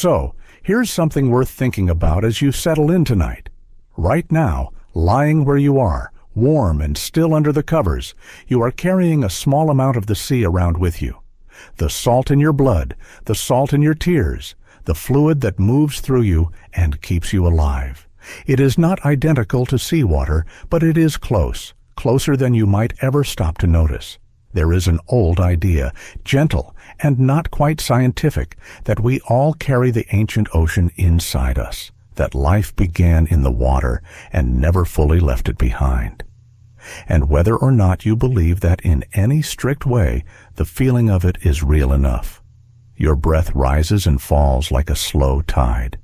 So, here's something worth thinking about as you settle in tonight. Right now, lying where you are, warm and still under the covers, you are carrying a small amount of the sea around with you. The salt in your blood, the salt in your tears, the fluid that moves through you and keeps you alive. It is not identical to seawater, but it is close, closer than you might ever stop to notice. There is an old idea, gentle and not quite scientific, that we all carry the ancient ocean inside us, that life began in the water and never fully left it behind. And whether or not you believe that in any strict way, the feeling of it is real enough. Your breath rises and falls like a slow tide.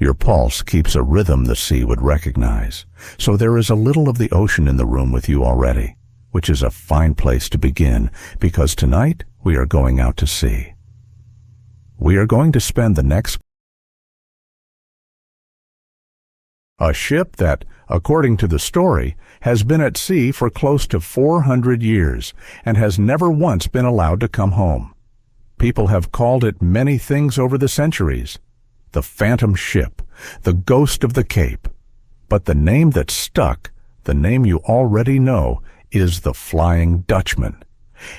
Your pulse keeps a rhythm the sea would recognize. So there is a little of the ocean in the room with you already, which is a fine place to begin, because tonight we are going out to sea. We are going to spend the next a ship that, according to the story, has been at sea for close to 400 years and has never once been allowed to come home. People have called it many things over the centuries. The Phantom Ship, the Ghost of the Cape. But the name that stuck, the name you already know, is the Flying Dutchman.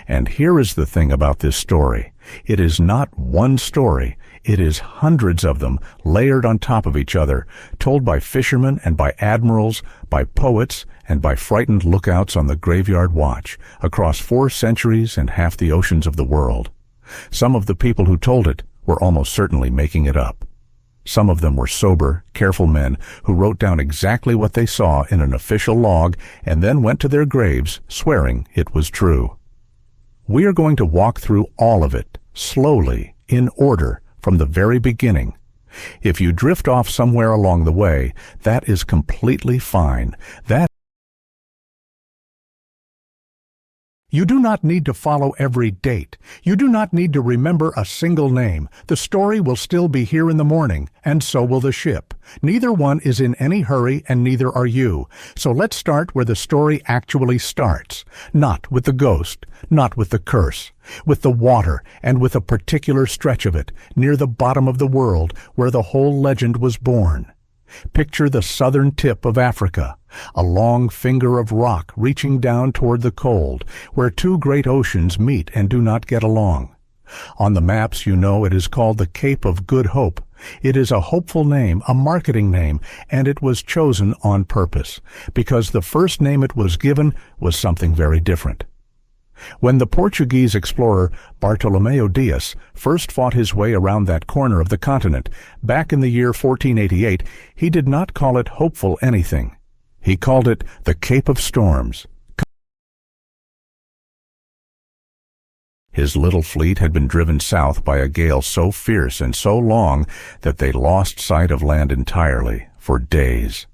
And here is the thing about this story. It is not one story. It is hundreds of them layered on top of each other, told by fishermen and by admirals, by poets and by frightened lookouts on the graveyard watch, across 4 centuries and half the oceans of the world. Some of the people who told it were almost certainly making it up. Some of them were sober, careful men who wrote down exactly what they saw in an official log and then went to their graves swearing it was true. We are going to walk through all of it, slowly, in order, from the very beginning. If you drift off somewhere along the way, that is completely fine. You do not need to follow every date. You do not need to remember a single name. The story will still be here in the morning, and so will the ship. Neither one is in any hurry, and neither are you. So let's start where the story actually starts. Not with the ghost, not with the curse, with the water, and with a particular stretch of it, near the bottom of the world, where the whole legend was born. Picture the southern tip of Africa, a long finger of rock reaching down toward the cold, where 2 great oceans meet and do not get along. On the maps you know it is called the Cape of Good Hope. It is a hopeful name, a marketing name, and it was chosen on purpose, because the first name it was given was something very different. When the Portuguese explorer Bartolomeu Dias first fought his way around that corner of the continent, back in the year 1488, he did not call it hopeful anything. He called it the Cape of Storms. His little fleet had been driven south by a gale so fierce and so long that they lost sight of land entirely for days.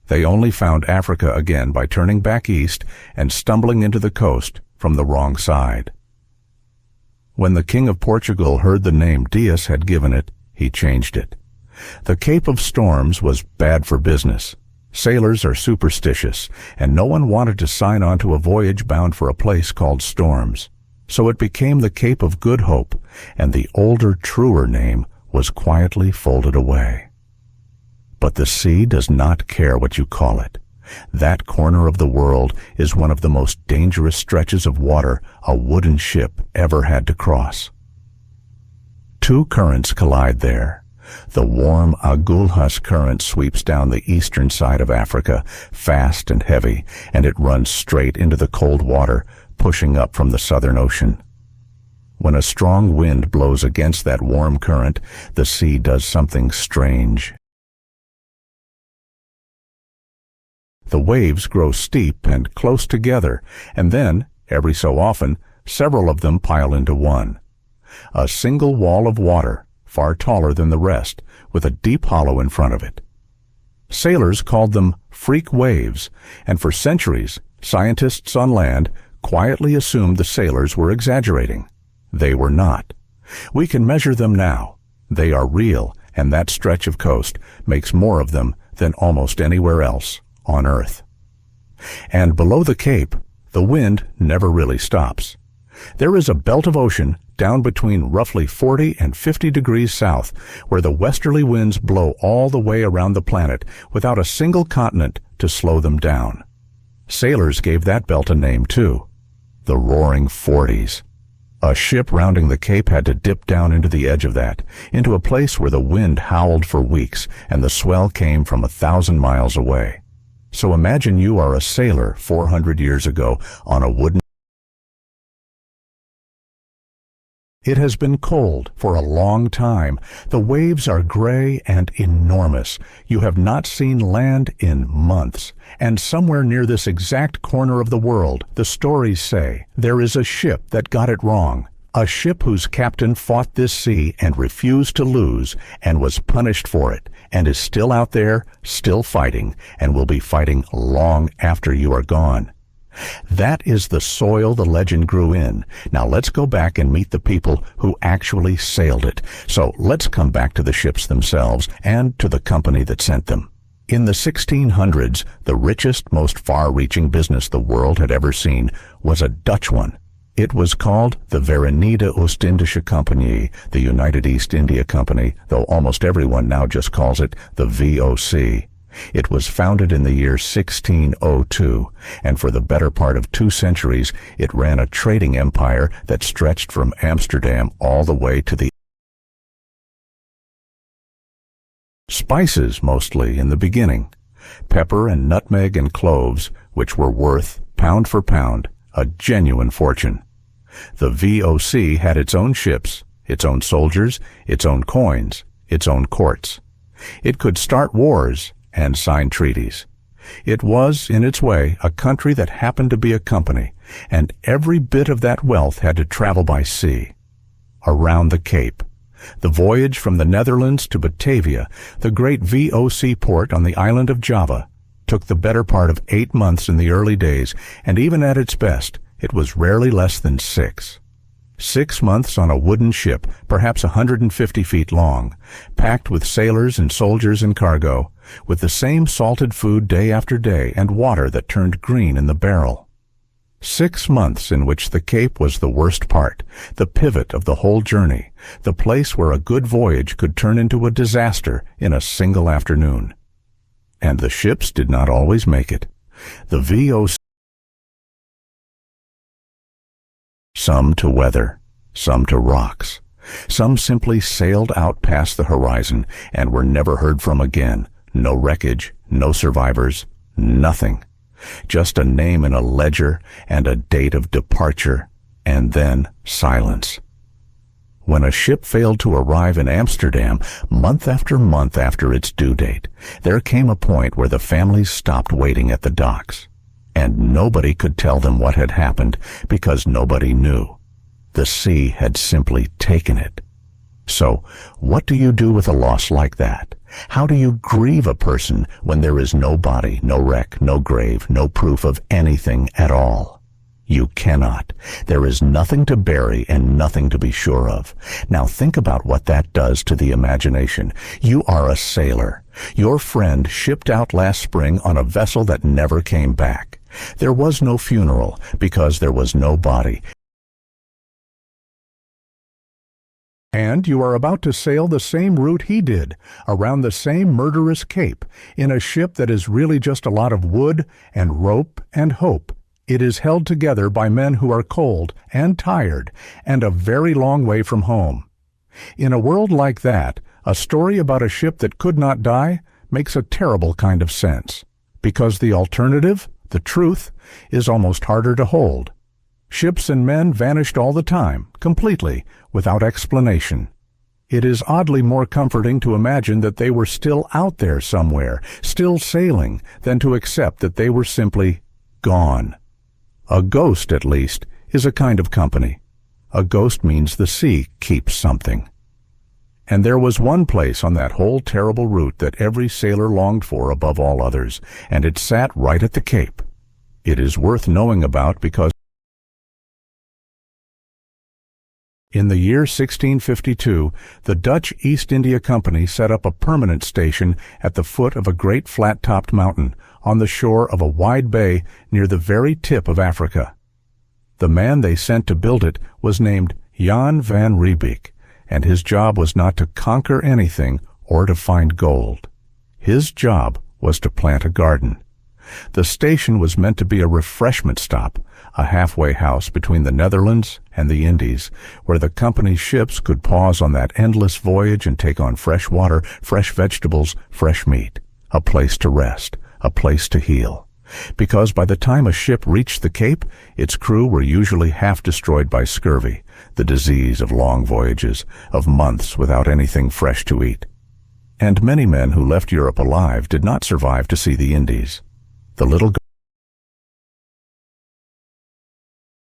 They only found Africa again by turning back east and stumbling into the coast from the wrong side. When the King of Portugal heard the name Dias had given it, he changed it. The Cape of Storms was bad for business. Sailors are superstitious, and no one wanted to sign on to a voyage bound for a place called Storms. So it became the Cape of Good Hope, and the older, truer name was quietly folded away. But the sea does not care what you call it. That corner of the world is one of the most dangerous stretches of water a wooden ship ever had to cross. 2 currents collide there. The warm Agulhas current sweeps down the eastern side of Africa, fast and heavy, and it runs straight into the cold water, pushing up from the Southern Ocean. When a strong wind blows against that warm current, the sea does something strange. The waves grow steep and close together, and then, every so often, several of them pile into one. A single wall of water, far taller than the rest, with a deep hollow in front of it. Sailors called them freak waves, and for centuries, scientists on land quietly assumed the sailors were exaggerating. They were not. We can measure them now. They are real, and that stretch of coast makes more of them than almost anywhere else on Earth. And below the Cape, the wind never really stops. There is a belt of ocean down between roughly 40 and 50 degrees south, where the westerly winds blow all the way around the planet without a single continent to slow them down. Sailors gave that belt a name too, the Roaring Forties. A ship rounding the Cape had to dip down into the edge of that, into a place where the wind howled for weeks and the swell came from 1,000 miles away. So imagine you are a sailor 400 years ago on a wooden. It has been cold for a long time. The waves are gray and enormous. You have not seen land in months. And somewhere near this exact corner of the world, the stories say, there is a ship that got it wrong. A ship whose captain fought this sea and refused to lose and was punished for it, and is still out there, still fighting, and will be fighting long after you are gone. That is the soil the legend grew in. Now let's go back and meet the people who actually sailed it. So let's come back to the ships themselves and to the company that sent them. In the 1600s, the richest, most far-reaching business the world had ever seen was a Dutch one. It was called the Verenigde Oostindische Compagnie, the United East India Company, though almost everyone now just calls it the VOC. It was founded in the year 1602, and for the better part of 2 centuries it ran a trading empire that stretched from Amsterdam all the way to the spices, mostly in the beginning. Pepper and nutmeg and cloves, which were worth, pound for pound, a genuine fortune. The VOC had its own ships, its own soldiers, its own coins, its own courts. It could start wars and sign treaties. It was, in its way, a country that happened to be a company, and every bit of that wealth had to travel by sea. Around the Cape. The voyage from the Netherlands to Batavia, the great VOC port on the island of Java, took the better part of 8 months in the early days, and even at its best, it was rarely less than 6. 6 months on a wooden ship, perhaps 150 feet long, packed with sailors and soldiers and cargo, with the same salted food day after day and water that turned green in the barrel. 6 months in which the Cape was the worst part, the pivot of the whole journey, the place where a good voyage could turn into a disaster in a single afternoon. And the ships did not always make it. The VOC, some to weather, some to rocks. Some simply sailed out past the horizon and were never heard from again. No wreckage, no survivors, nothing. Just a name in a ledger and a date of departure, and then silence. When a ship failed to arrive in Amsterdam month after its due date, there came a point where the families stopped waiting at the docks. And nobody could tell them what had happened because nobody knew. The sea had simply taken it. So, what do you do with a loss like that? How do you grieve a person when there is no body, no wreck, no grave, no proof of anything at all? You cannot. There is nothing to bury and nothing to be sure of. Now think about what that does to the imagination. You are a sailor. Your friend shipped out last spring on a vessel that never came back. There was no funeral because there was no body. And you are about to sail the same route he did, around the same murderous cape, in a ship that is really just a lot of wood and rope and hope. It is held together by men who are cold and tired and a very long way from home. In a world like that, a story about a ship that could not die makes a terrible kind of sense, because the alternative, the truth, is almost harder to hold. Ships and men vanished all the time, completely, without explanation. It is oddly more comforting to imagine that they were still out there somewhere, still sailing, than to accept that they were simply gone. A ghost, at least, is a kind of company. A ghost means the sea keeps something. And there was one place on that whole terrible route that every sailor longed for above all others, and it sat right at the Cape. It is worth knowing about because in the year 1652, the Dutch East India Company set up a permanent station at the foot of a great flat-topped mountain on the shore of a wide bay near the very tip of Africa. The man they sent to build it was named Jan van Riebeek, and his job was not to conquer anything or to find gold. His job was to plant a garden. The station was meant to be a refreshment stop, a halfway house between the Netherlands and the Indies, where the company's ships could pause on that endless voyage and take on fresh water, fresh vegetables, fresh meat. A place to rest, a place to heal. Because by the time a ship reached the Cape, its crew were usually half destroyed by scurvy, the disease of long voyages, of months without anything fresh to eat. And many men who left Europe alive did not survive to see the Indies. The little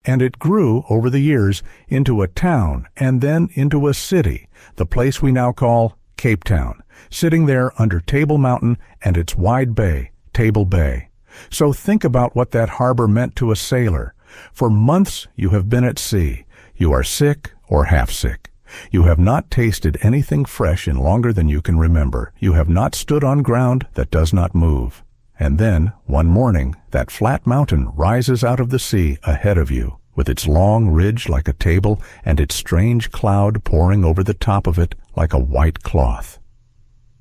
and it grew over the years into a town and then into a city, the place we now call Cape Town, sitting there under Table Mountain and its wide bay, Table Bay. So think about what that harbor meant to a sailor. For months you have been at sea. You are sick or half sick. You have not tasted anything fresh in longer than you can remember. You have not stood on ground that does not move. And then, one morning, that flat mountain rises out of the sea ahead of you, with its long ridge like a table and its strange cloud pouring over the top of it like a white cloth.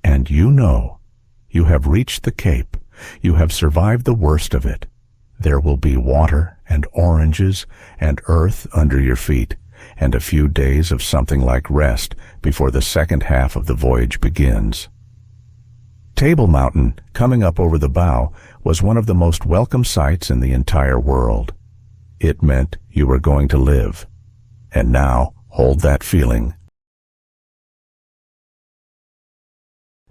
And you know, you have reached the Cape. You have survived the worst of it. There will be water and oranges and earth under your feet, and a few days of something like rest before the second half of the voyage begins. Table Mountain, coming up over the bow, was one of the most welcome sights in the entire world. It meant you were going to live. And now, hold that feeling.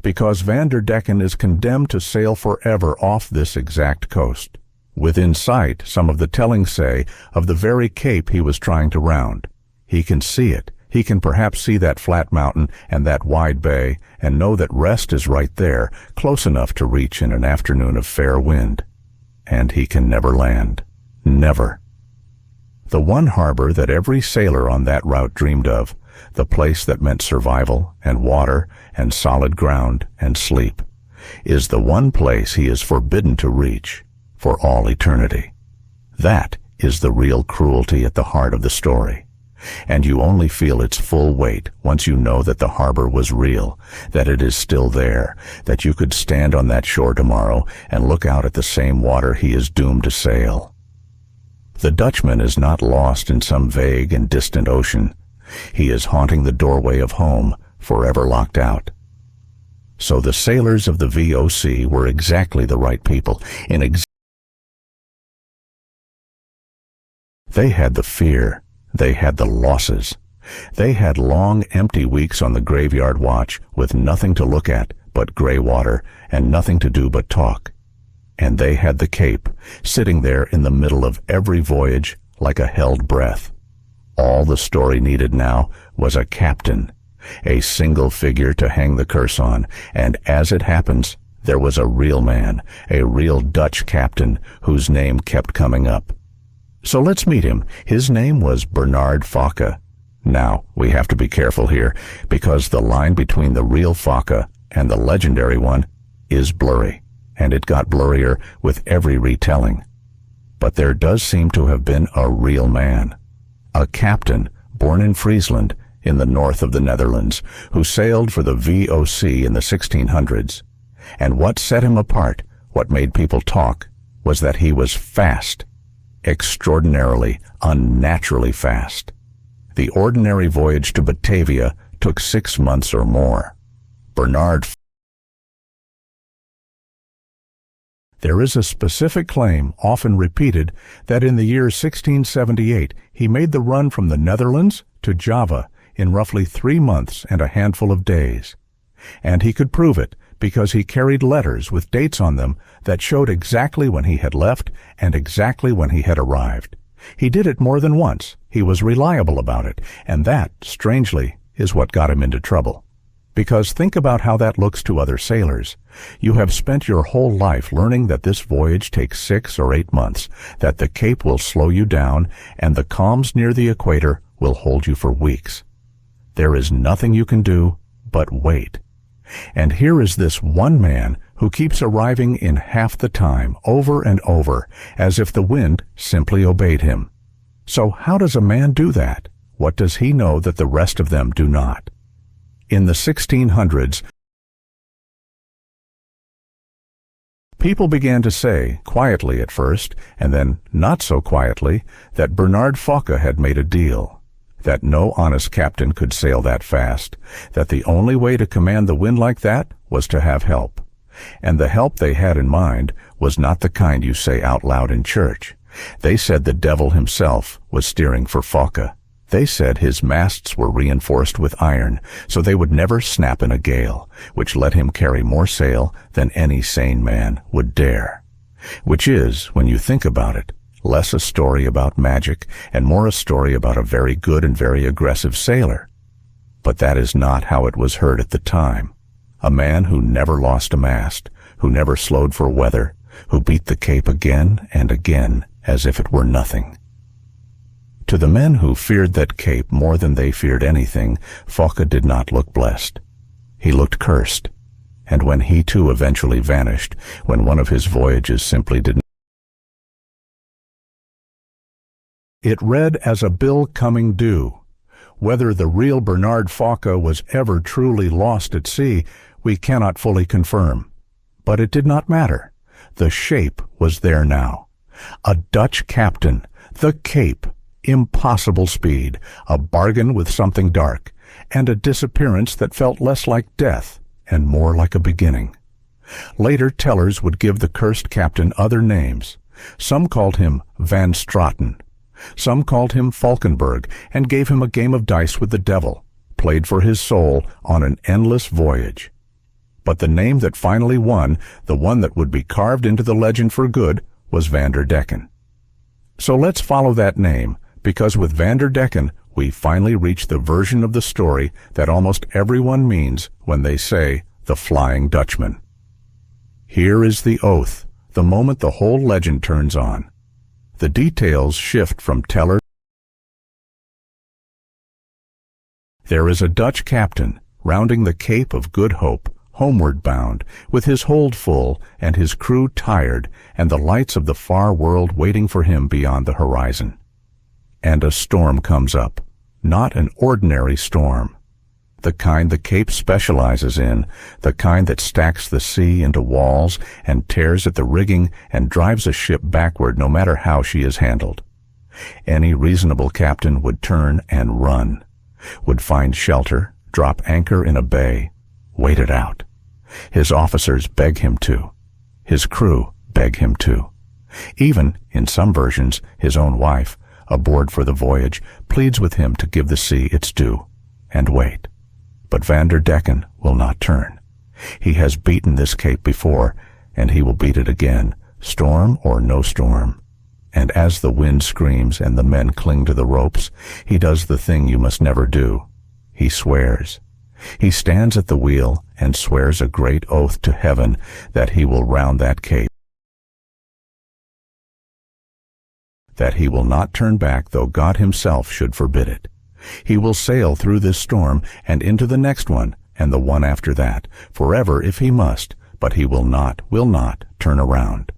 Because Van der Decken is condemned to sail forever off this exact coast. Within sight, some of the tellings say, of the very cape he was trying to round. He can see it. He can perhaps see that flat mountain and that wide bay and know that rest is right there, close enough to reach in an afternoon of fair wind. And he can never land. Never. The one harbor that every sailor on that route dreamed of, the place that meant survival and water and solid ground and sleep, is the one place he is forbidden to reach for all eternity. That is the real cruelty at the heart of the story. And you only feel its full weight once you know that the harbor was real, that it is still there, that you could stand on that shore tomorrow and look out at the same water he is doomed to sail. The Dutchman is not lost in some vague and distant ocean. He is haunting the doorway of home, forever locked out. So the sailors of the VOC were exactly the right people. They had the fear. They had the losses. They had long, empty weeks on the graveyard watch with nothing to look at but gray water and nothing to do but talk. And they had the Cape, sitting there in the middle of every voyage like a held breath. All the story needed now was a captain, a single figure to hang the curse on, and as it happens, there was a real man, a real Dutch captain whose name kept coming up. So let's meet him. His name was Bernard Fokke. Now, we have to be careful here, because the line between the real Fokke and the legendary one is blurry, and it got blurrier with every retelling. But there does seem to have been a real man, a captain born in Friesland in the north of the Netherlands, who sailed for the VOC in the 1600s. And what set him apart, what made people talk, was that he was fast. Extraordinarily, unnaturally fast. The ordinary voyage to Batavia took 6 months or more. There is a specific claim, often repeated, that in the year 1678 he made the run from the Netherlands to Java in roughly 3 months and a handful of days. And he could prove it, because he carried letters with dates on them that showed exactly when he had left and exactly when he had arrived. He did it more than once. He was reliable about it, and that, strangely, is what got him into trouble. Because think about how that looks to other sailors. You have spent your whole life learning that this voyage takes 6 or 8 months, that the Cape will slow you down, and the calms near the equator will hold you for weeks. There is nothing you can do but wait. And here is this one man who keeps arriving in half the time, over and over, as if the wind simply obeyed him. So how does a man do that? What does he know that the rest of them do not? In the 1600s, people began to say, quietly at first, and then not so quietly, that Bernard Fokke had made a deal, that no honest captain could sail that fast, that the only way to command the wind like that was to have help. And the help they had in mind was not the kind you say out loud in church. They said the devil himself was steering for Fokke. They said his masts were reinforced with iron, so they would never snap in a gale, which let him carry more sail than any sane man would dare. Which is, when you think about it, less a story about magic and more a story about a very good and very aggressive sailor. But that is not how it was heard at the time. A man who never lost a mast, who never slowed for weather, who beat the Cape again and again as if it were nothing. To the men who feared that Cape more than they feared anything, Fokke did not look blessed. He looked cursed. And when he too eventually vanished, when one of his voyages simply didn't, it read as a bill coming due. Whether the real Bernard Fokke was ever truly lost at sea, we cannot fully confirm. But it did not matter. The shape was there now. A Dutch captain, the Cape, impossible speed, a bargain with something dark, and a disappearance that felt less like death and more like a beginning. Later tellers would give the cursed captain other names. Some called him Van Straten. Some called him Falkenberg and gave him a game of dice with the devil, played for his soul on an endless voyage. But the name that finally won, the one that would be carved into the legend for good, was Decken. So let's follow that name, because with Decken, we finally reach the version of the story that almost everyone means when they say the Flying Dutchman. Here is the oath, the moment the whole legend turns on. The details shift from teller. There is a Dutch captain rounding the Cape of Good Hope, homeward bound, with his hold full and his crew tired, and the lights of the far world waiting for him beyond the horizon. And a storm comes up, not an ordinary storm. The kind the Cape specializes in, the kind that stacks the sea into walls and tears at the rigging and drives a ship backward no matter how she is handled. Any reasonable captain would turn and run, would find shelter, drop anchor in a bay, wait it out. His officers beg him to. His crew beg him to. Even, in some versions, his own wife, aboard for the voyage, pleads with him to give the sea its due, and wait. But Decken will not turn. He has beaten this Cape before, and he will beat it again, storm or no storm. And as the wind screams and the men cling to the ropes, he does the thing you must never do. He swears. He stands at the wheel and swears a great oath to heaven that he will round that Cape, that he will not turn back though God himself should forbid it. He will sail through this storm and into the next one and the one after that, forever if he must, but he will not turn around.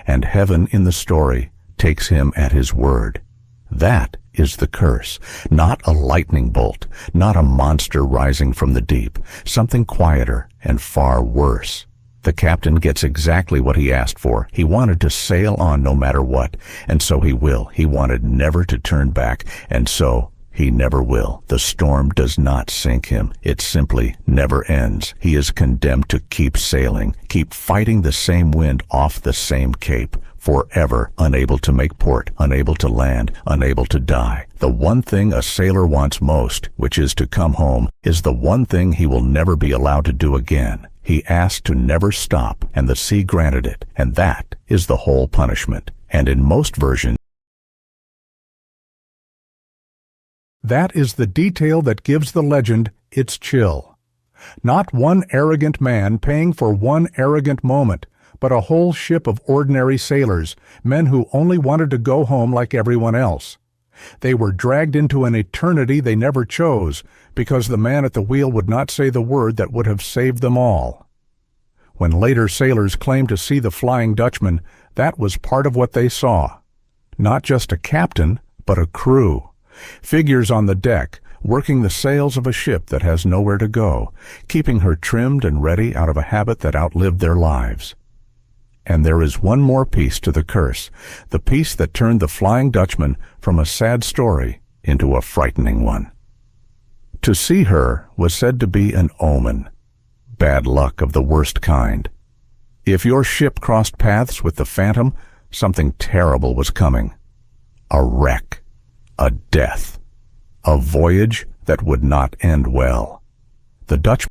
And heaven in the story takes him at his word. That is the curse, not a lightning bolt, not a monster rising from the deep, something quieter and far worse. The captain gets exactly what he asked for. He wanted to sail on no matter what, and so he will. He wanted never to turn back, and so he never will. The storm does not sink him. It simply never ends. He is condemned to keep sailing, keep fighting the same wind off the same Cape, forever unable to make port, unable to land, unable to die. The one thing a sailor wants most, which is to come home, is the one thing he will never be allowed to do again. He asked to never stop, and the sea granted it, and that is the whole punishment. And in most versions, that is the detail that gives the legend its chill. Not one arrogant man paying for one arrogant moment, but a whole ship of ordinary sailors, men who only wanted to go home like everyone else. They were dragged into an eternity they never chose, because the man at the wheel would not say the word that would have saved them all. When later sailors claimed to see the Flying Dutchman, that was part of what they saw. Not just a captain, but a crew. Figures on the deck, working the sails of a ship that has nowhere to go, keeping her trimmed and ready out of a habit that outlived their lives. And there is one more piece to the curse, the piece that turned the Flying Dutchman from a sad story into a frightening one. To see her was said to be an omen, bad luck of the worst kind. If your ship crossed paths with the Phantom, something terrible was coming. A wreck, a death, a voyage that would not end well. The Dutchman.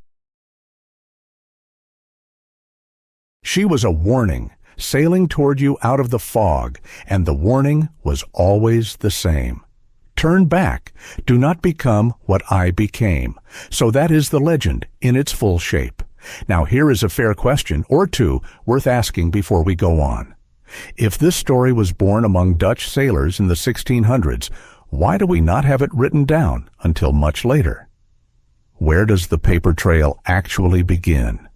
She was a warning, sailing toward you out of the fog, and the warning was always the same. Turn back. Do not become what I became. So that is the legend in its full shape. Now here is a fair question, or two, worth asking before we go on. If this story was born among Dutch sailors in the 1600s, why do we not have it written down until much later? Where does the paper trail actually begin?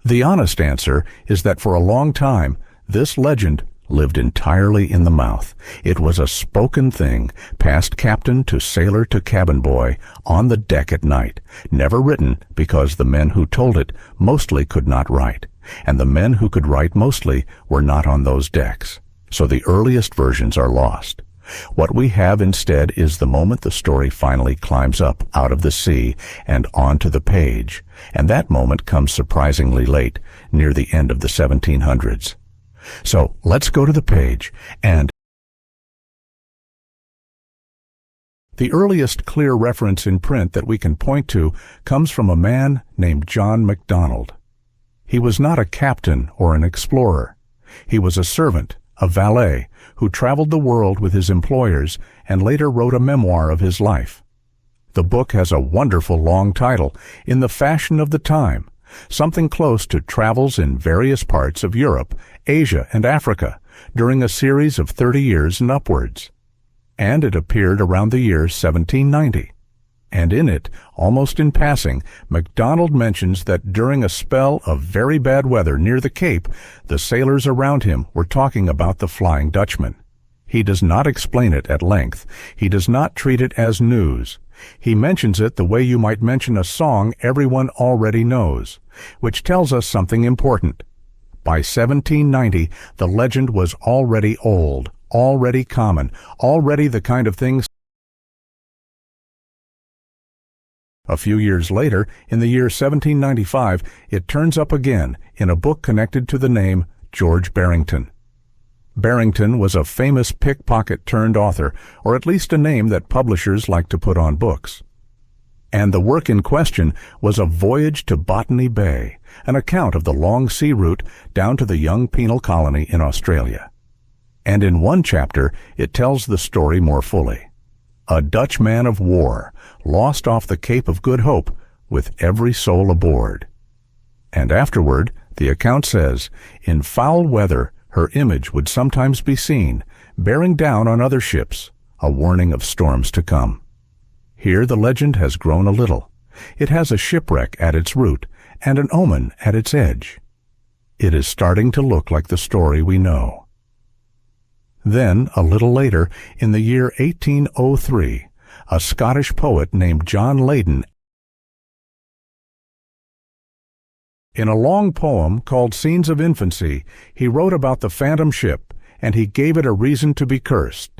The honest answer is that for a long time, this legend lived entirely in the mouth. It was a spoken thing, past captain to sailor to cabin boy, on the deck at night, never written because the men who told it mostly could not write, and the men who could write mostly were not on those decks. So the earliest versions are lost. What we have instead is the moment the story finally climbs up out of the sea and onto the page, and that moment comes surprisingly late, near the end of the 1700s. So let's go to the page, and the earliest clear reference in print that we can point to comes from a man named John MacDonald. He was not a captain or an explorer. He was a servant, a valet, who traveled the world with his employers and later wrote a memoir of his life. The book has a wonderful long title, in the fashion of the time, something close to Travels in Various Parts of Europe, Asia, and Africa, during a series of 30 years and upwards. And it appeared around the year 1790. And in it, almost in passing, MacDonald mentions that during a spell of very bad weather near the Cape, the sailors around him were talking about the Flying Dutchman. He does not explain it at length. He does not treat it as news. He mentions it the way you might mention a song everyone already knows, which tells us something important. By 1790, the legend was already old, already common, already the kind of thing. A few years later, in the year 1795, it turns up again in a book connected to the name George Barrington. Barrington was a famous pickpocket-turned-author, or at least a name that publishers like to put on books. And the work in question was a voyage to Botany Bay, an account of the long sea route down to the young penal colony in Australia. And in one chapter, it tells the story more fully. A Dutch man of war, lost off the Cape of Good Hope, with every soul aboard. And afterward, the account says, in foul weather, her image would sometimes be seen, bearing down on other ships, a warning of storms to come. Here the legend has grown a little. It has a shipwreck at its root, and an omen at its edge. It is starting to look like the story we know. Then, a little later, in the year 1803, a Scottish poet named John Leyden, in a long poem called Scenes of Infancy, he wrote about the phantom ship, and he gave it a reason to be cursed.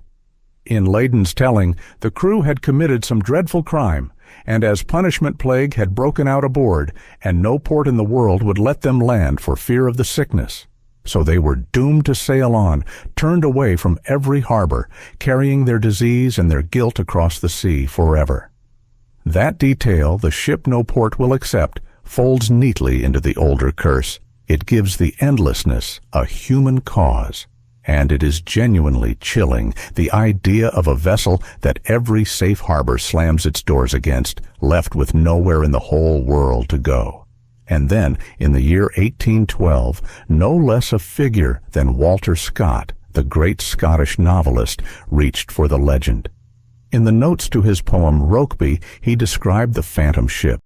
In Leyden's telling, the crew had committed some dreadful crime, and as punishment plague had broken out aboard, and no port in the world would let them land for fear of the sickness. So they were doomed to sail on, turned away from every harbor, carrying their disease and their guilt across the sea forever. That detail the ship no port will accept folds neatly into the older curse. It gives the endlessness a human cause. And it is genuinely chilling, the idea of a vessel that every safe harbor slams its doors against, left with nowhere in the whole world to go. And then, in the year 1812, no less a figure than Walter Scott, the great Scottish novelist, reached for the legend. In the notes to his poem Rokeby, he described the phantom ship.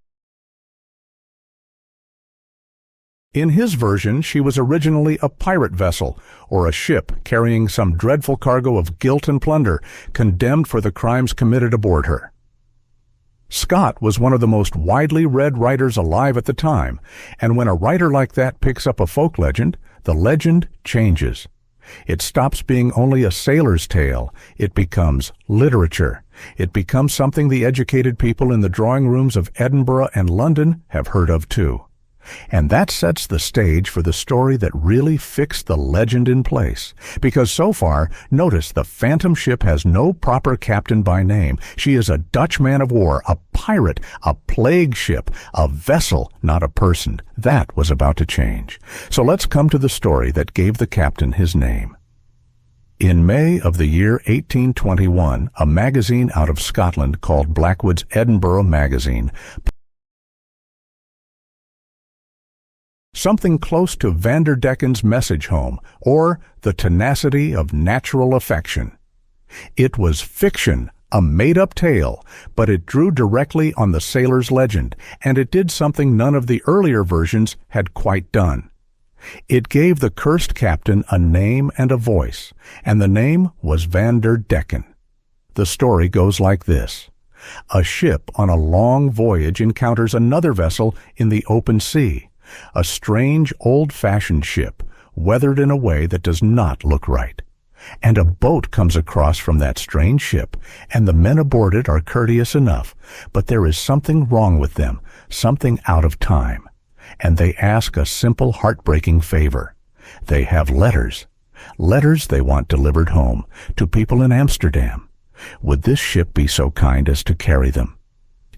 In his version, she was originally a pirate vessel, or a ship carrying some dreadful cargo of guilt and plunder, condemned for the crimes committed aboard her. Scott was one of the most widely read writers alive at the time, and when a writer like that picks up a folk legend, the legend changes. It stops being only a sailor's tale. It becomes literature. It becomes something the educated people in the drawing rooms of Edinburgh and London have heard of too. And that sets the stage for the story that really fixed the legend in place. Because so far, notice the Phantom ship has no proper captain by name. She is a Dutch man of war, a pirate, a plague ship, a vessel, not a person. That was about to change. So let's come to the story that gave the captain his name. In May of the year 1821, a magazine out of Scotland called Blackwood's Edinburgh Magazine, something close to Vanderdecken's message home, or the tenacity of natural affection. It was fiction, a made-up tale, but it drew directly on the sailor's legend, and it did something none of the earlier versions had quite done. It gave the cursed captain a name and a voice, and the name was Vanderdecken. The story goes like this. A ship on a long voyage encounters another vessel in the open sea. A strange, old-fashioned ship, weathered in a way that does not look right. And a boat comes across from that strange ship, and the men aboard it are courteous enough, but there is something wrong with them, something out of time. And they ask a simple, heartbreaking favor. They have letters. Letters they want delivered home, to people in Amsterdam. Would this ship be so kind as to carry them?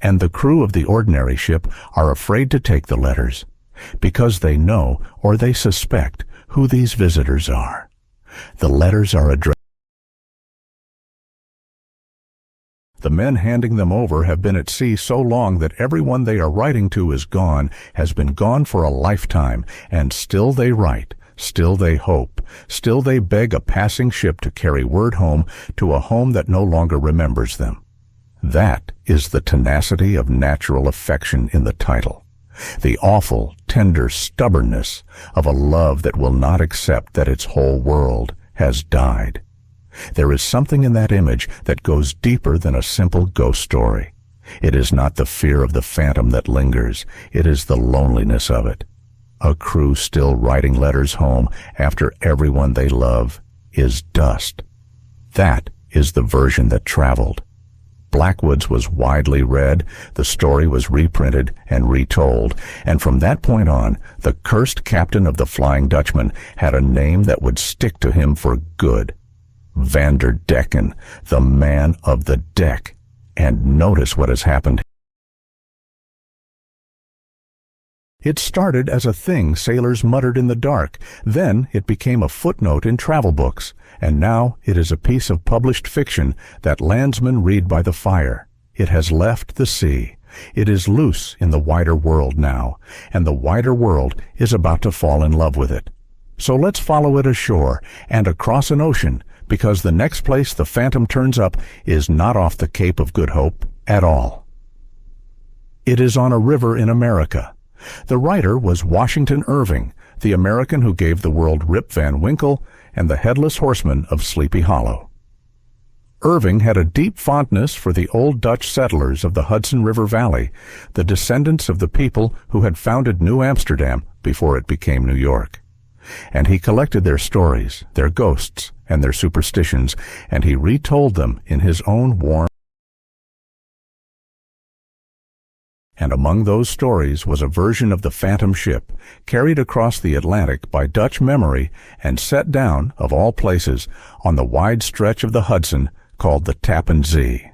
And the crew of the ordinary ship are afraid to take the letters, because they know, or they suspect, who these visitors are. The letters are addressed. The men handing them over have been at sea so long that everyone they are writing to is gone, has been gone for a lifetime, and still they write, still they hope, still they beg a passing ship to carry word home to a home that no longer remembers them. That is the tenacity of natural affection in the title. The awful, tender stubbornness of a love that will not accept that its whole world has died. There is something in that image that goes deeper than a simple ghost story. It is not the fear of the phantom that lingers. It is the loneliness of it. A crew still writing letters home after everyone they love is dust. That is the version that traveled. Blackwood's was widely read, the story was reprinted and retold, and from that point on, the cursed captain of the Flying Dutchman had a name that would stick to him for good. Vanderdecken, the man of the deck. And notice what has happened. It started as a thing sailors muttered in the dark. Then it became a footnote in travel books, and now it is a piece of published fiction that landsmen read by the fire. It has left the sea. It is loose in the wider world now, and the wider world is about to fall in love with it. So let's follow it ashore and across an ocean, because the next place the Phantom turns up is not off the Cape of Good Hope at all. It is on a river in America. The writer was Washington Irving, the American who gave the world Rip Van Winkle and the Headless Horseman of Sleepy Hollow. Irving had a deep fondness for the old Dutch settlers of the Hudson River Valley, the descendants of the people who had founded New Amsterdam before it became New York. And he collected their stories, their ghosts, and their superstitions, and he retold them in his own warm. And among those stories was a version of the Phantom ship, carried across the Atlantic by Dutch memory and set down, of all places, on the wide stretch of the Hudson called the Tappan Zee.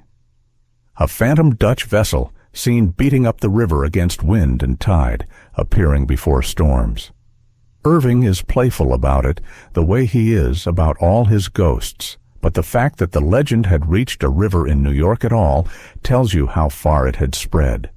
A phantom Dutch vessel seen beating up the river against wind and tide, appearing before storms. Irving is playful about it, the way he is about all his ghosts, but the fact that the legend had reached a river in New York at all tells you how far it had spread.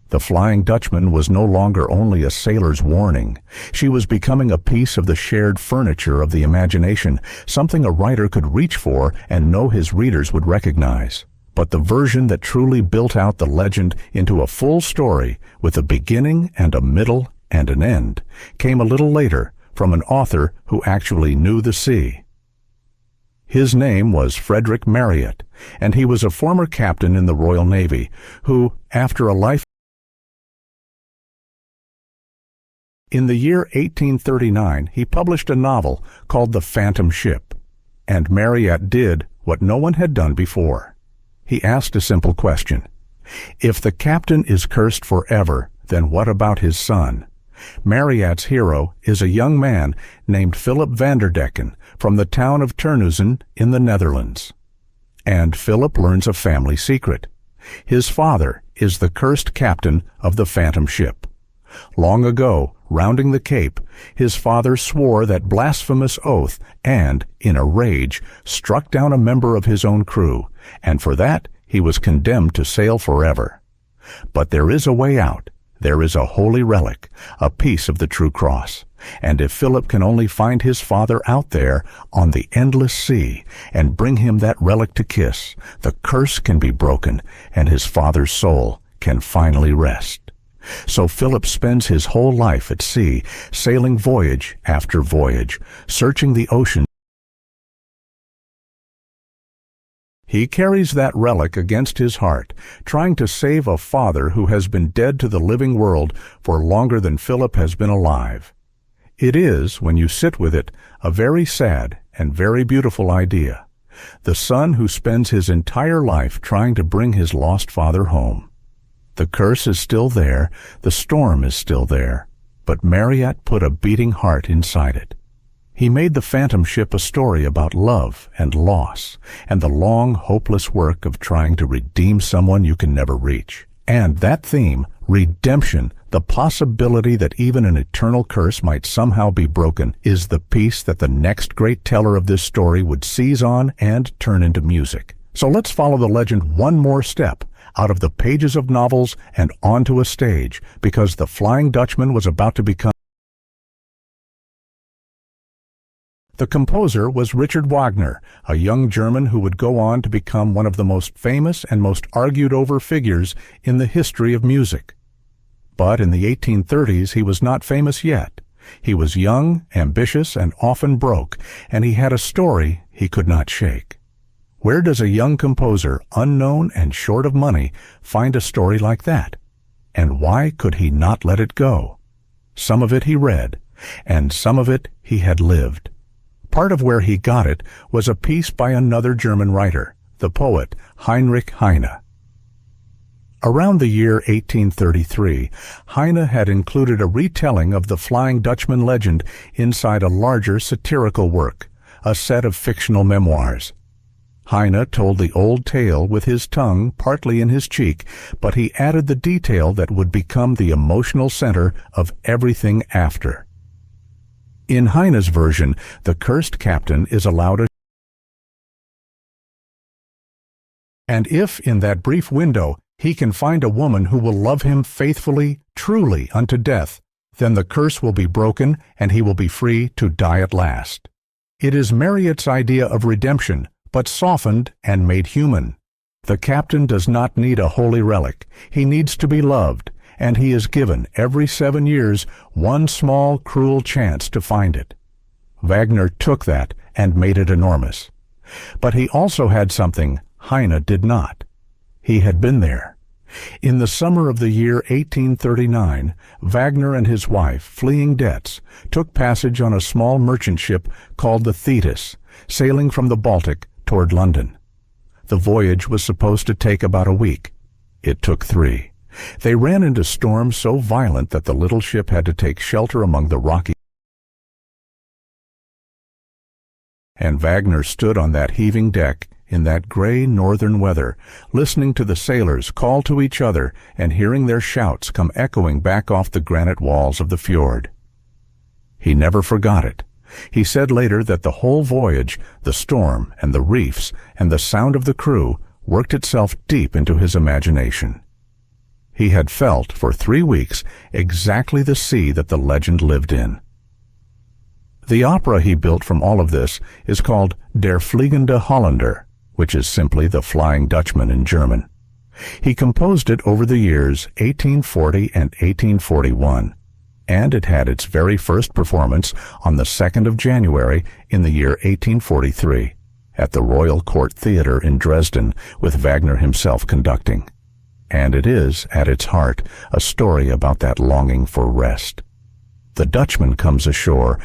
The Flying Dutchman was no longer only a sailor's warning. She was becoming a piece of the shared furniture of the imagination, something a writer could reach for and know his readers would recognize. But the version that truly built out the legend into a full story with a beginning and a middle and an end came a little later from an author who actually knew the sea. His name was Frederick Marryat, and he was a former captain in the Royal Navy who, after a life in the year 1839, he published a novel called The Phantom Ship, and Marryat did what no one had done before. He asked a simple question. If the captain is cursed forever, then what about his son? Marryat's hero is a young man named Philip van der Decken from the town of Terneuzen in the Netherlands. And Philip learns a family secret. His father is the cursed captain of the Phantom Ship. Long ago, rounding the Cape, his father swore that blasphemous oath and, in a rage, struck down a member of his own crew, and for that he was condemned to sail forever. But there is a way out. There is a holy relic, a piece of the true cross. And if Philip can only find his father out there on the endless sea and bring him that relic to kiss, the curse can be broken and his father's soul can finally rest. So Philip spends his whole life at sea, sailing voyage after voyage, searching the ocean. He carries that relic against his heart, trying to save a father who has been dead to the living world for longer than Philip has been alive. It is, when you sit with it, a very sad and very beautiful idea. The son who spends his entire life trying to bring his lost father home. The curse is still there, the storm is still there, but Marryat put a beating heart inside it. He made the Phantom Ship a story about love and loss, and the long, hopeless work of trying to redeem someone you can never reach. And that theme, redemption, the possibility that even an eternal curse might somehow be broken, is the piece that the next great teller of this story would seize on and turn into music. So let's follow the legend one more step, out of the pages of novels and onto a stage, because the Flying Dutchman was about to become. The composer was Richard Wagner, a young German who would go on to become one of the most famous and most argued-over figures in the history of music. But in the 1830s he was not famous yet. He was young, ambitious, and often broke, and he had a story he could not shake. Where does a young composer, unknown and short of money, find a story like that? And why could he not let it go? Some of it he read, and some of it he had lived. Part of where he got it was a piece by another German writer, the poet Heinrich Heine. Around the year 1833, Heine had included a retelling of the Flying Dutchman legend inside a larger satirical work, a set of fictional memoirs. Heine told the old tale with his tongue partly in his cheek, but he added the detail that would become the emotional center of everything after. In Heine's version, the cursed captain is allowed a and if in that brief window he can find a woman who will love him faithfully, truly unto death, then the curse will be broken and he will be free to die at last. It is Marryat's idea of redemption, but softened and made human. The captain does not need a holy relic. He needs to be loved, and he is given every 7 years one small, cruel chance to find it. Wagner took that and made it enormous. But he also had something Heine did not. He had been there. In the summer of the year 1839, Wagner and his wife, fleeing debts, took passage on a small merchant ship called the Thetis, sailing from the Baltic toward London. The voyage was supposed to take about a week. It took 3. They ran into storms so violent that the little ship had to take shelter among the rocky. And Wagner stood on that heaving deck in that gray northern weather, listening to the sailors call to each other and hearing their shouts come echoing back off the granite walls of the fjord. He never forgot it. He said later that the whole voyage, the storm and the reefs and the sound of the crew, worked itself deep into his imagination. He had felt for 3 weeks exactly the sea that the legend lived in. The opera he built from all of this is called Der Fliegende Holländer, which is simply the Flying Dutchman in German. He composed it over the years 1840 and 1841. and it had its very first performance on the 2nd of January in the year 1843 at the Royal Court Theatre in Dresden, with Wagner himself conducting. And it is, at its heart, a story about that longing for rest. The Dutchman comes ashore.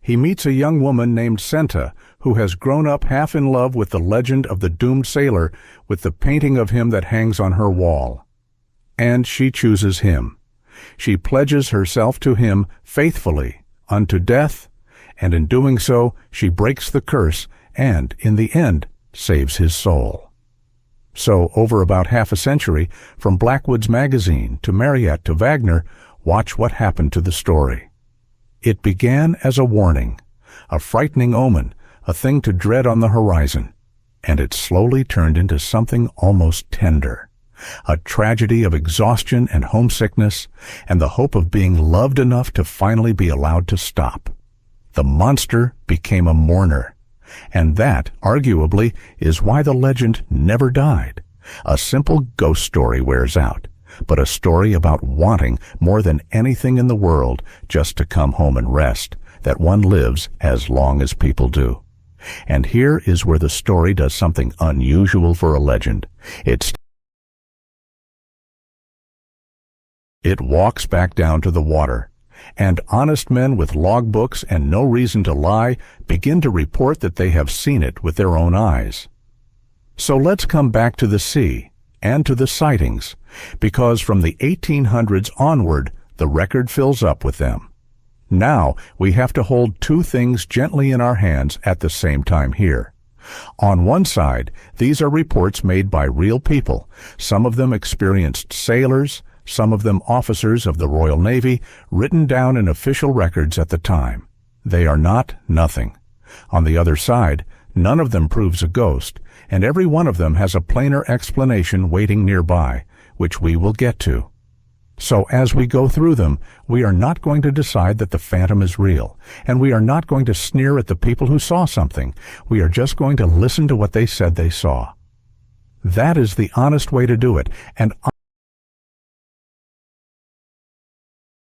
He meets a young woman named Senta, who has grown up half in love with the legend of the doomed sailor, with the painting of him that hangs on her wall. And she chooses him. She pledges herself to him faithfully unto death, and in doing so she breaks the curse and, in the end, saves his soul. So, over about half a century, from Blackwood's magazine to Marryat to Wagner, watch what happened to the story. It began as a warning, a frightening omen, a thing to dread on the horizon, and it slowly turned into something almost tender, a tragedy of exhaustion and homesickness, and the hope of being loved enough to finally be allowed to stop. The monster became a mourner, and that, arguably, is why the legend never died. A simple ghost story wears out, but a story about wanting, more than anything in the world, just to come home and rest, that one lives as long as people do. And here is where the story does something unusual for a legend. It walks back down to the water, and honest men with logbooks and no reason to lie begin to report that they have seen it with their own eyes. So let's come back to the sea and to the sightings, because from the 1800s onward, the record fills up with them. Now we have to hold two things gently in our hands at the same time here. On one side, these are reports made by real people, some of them experienced sailors, some of them officers of the Royal Navy, written down in official records at the time. They are not nothing. On the other side, none of them proves a ghost, and every one of them has a plainer explanation waiting nearby, which we will get to. So as we go through them, we are not going to decide that the phantom is real, and we are not going to sneer at the people who saw something. We are just going to listen to what they said they saw. That is the honest way to do it, and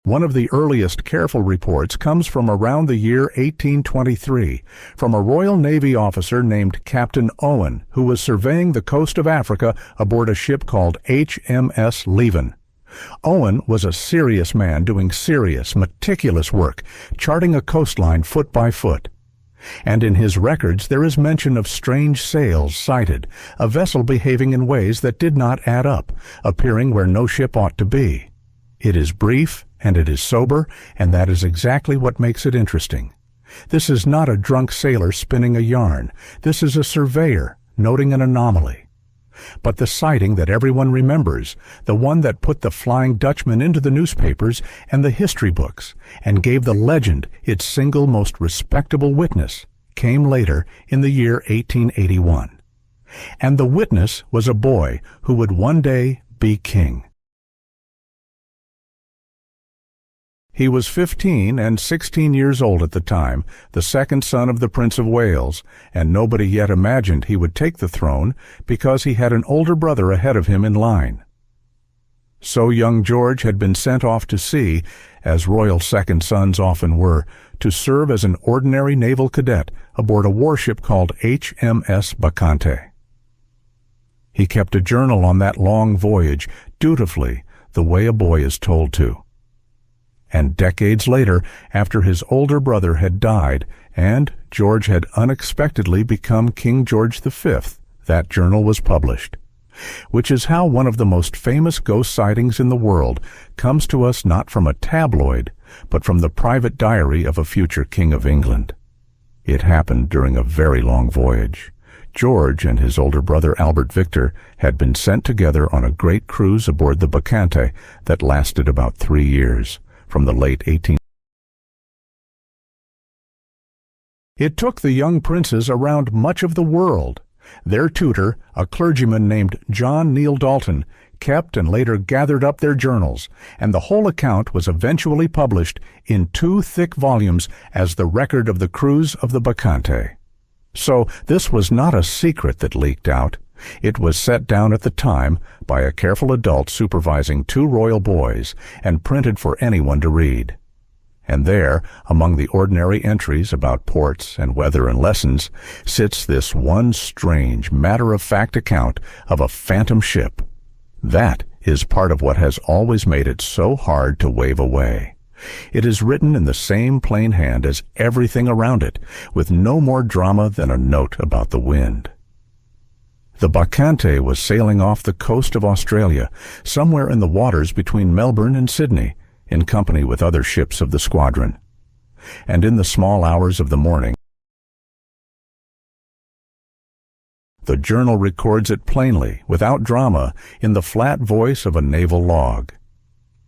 one of the earliest careful reports comes from around the year 1823, from a Royal Navy officer named Captain Owen, who was surveying the coast of Africa aboard a ship called HMS Leven. Owen was a serious man doing serious, meticulous work, charting a coastline foot by foot. And in his records there is mention of strange sails sighted, a vessel behaving in ways that did not add up, appearing where no ship ought to be. It is brief, and it is sober, and that is exactly what makes it interesting. This is not a drunk sailor spinning a yarn. This is a surveyor noting an anomaly. But the sighting that everyone remembers, the one that put the Flying Dutchman into the newspapers and the history books, and gave the legend its single most respectable witness, came later in the year 1881. And the witness was a boy who would one day be king. He was 15 and 16 years old at the time, the second son of the Prince of Wales, and nobody yet imagined he would take the throne because he had an older brother ahead of him in line. So young George had been sent off to sea, as royal second sons often were, to serve as an ordinary naval cadet aboard a warship called HMS Bacchante. He kept a journal on that long voyage, dutifully, the way a boy is told to. And decades later, after his older brother had died, and George had unexpectedly become King George V, that journal was published. Which is how one of the most famous ghost sightings in the world comes to us not from a tabloid, but from the private diary of a future King of England. It happened during a very long voyage. George and his older brother Albert Victor had been sent together on a great cruise aboard the Bacchante that lasted about 3 years. From the late 18th. It took the young princes around much of the world. Their tutor, a clergyman named John Neil Dalton, kept and later gathered up their journals, and the whole account was eventually published in 2 thick volumes as the record of the cruise of the Bacchante. So this was not a secret that leaked out. It was set down at the time by a careful adult supervising 2 royal boys and printed for anyone to read. And there, among the ordinary entries about ports and weather and lessons, sits this one strange, matter-of-fact account of a phantom ship. That is part of what has always made it so hard to wave away. It is written in the same plain hand as everything around it, with no more drama than a note about the wind. The Bacchante was sailing off the coast of Australia, somewhere in the waters between Melbourne and Sydney, in company with other ships of the squadron. And in the small hours of the morning, the journal records it plainly, without drama, in the flat voice of a naval log.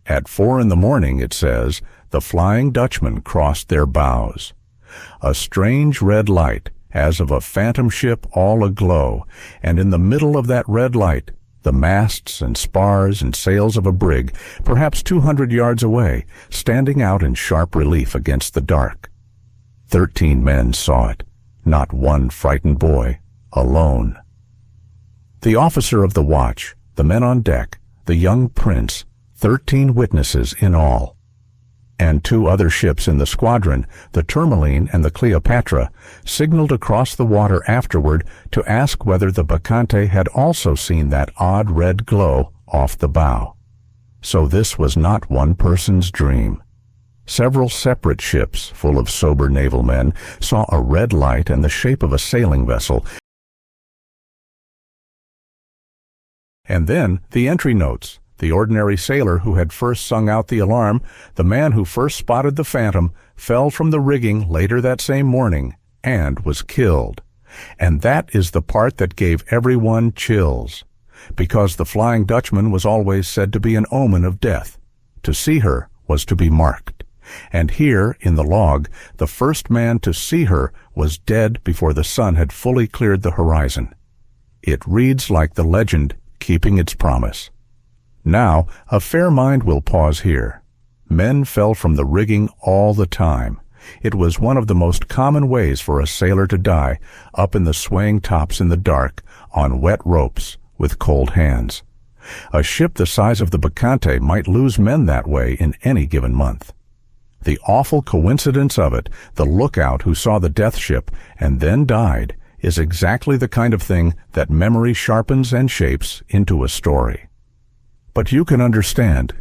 At 4 in the morning, it says, the Flying Dutchman crossed their bows. A strange red light, as of a phantom ship all aglow, and in the middle of that red light, the masts and spars and sails of a brig, perhaps 200 yards away, standing out in sharp relief against the dark. 13 men saw it, not one frightened boy, alone. The officer of the watch, the men on deck, the young prince, 13 witnesses in all. And 2 other ships in the squadron, the Tourmaline and the Cleopatra, signaled across the water afterward to ask whether the Bacchante had also seen that odd red glow off the bow. So this was not one person's dream. Several separate ships, full of sober naval men, saw a red light and the shape of a sailing vessel. And then the entry notes. The ordinary sailor who had first sung out the alarm, the man who first spotted the phantom, fell from the rigging later that same morning and was killed. And that is the part that gave everyone chills, because the Flying Dutchman was always said to be an omen of death. To see her was to be marked. And here, in the log, the first man to see her was dead before the sun had fully cleared the horizon. It reads like the legend keeping its promise. Now, a fair mind will pause here. Men fell from the rigging all the time. It was one of the most common ways for a sailor to die, up in the swaying tops in the dark, on wet ropes, with cold hands. A ship the size of the Bacchante might lose men that way in any given month. The awful coincidence of it, the lookout who saw the death ship and then died, is exactly the kind of thing that memory sharpens and shapes into a story. But you can understand.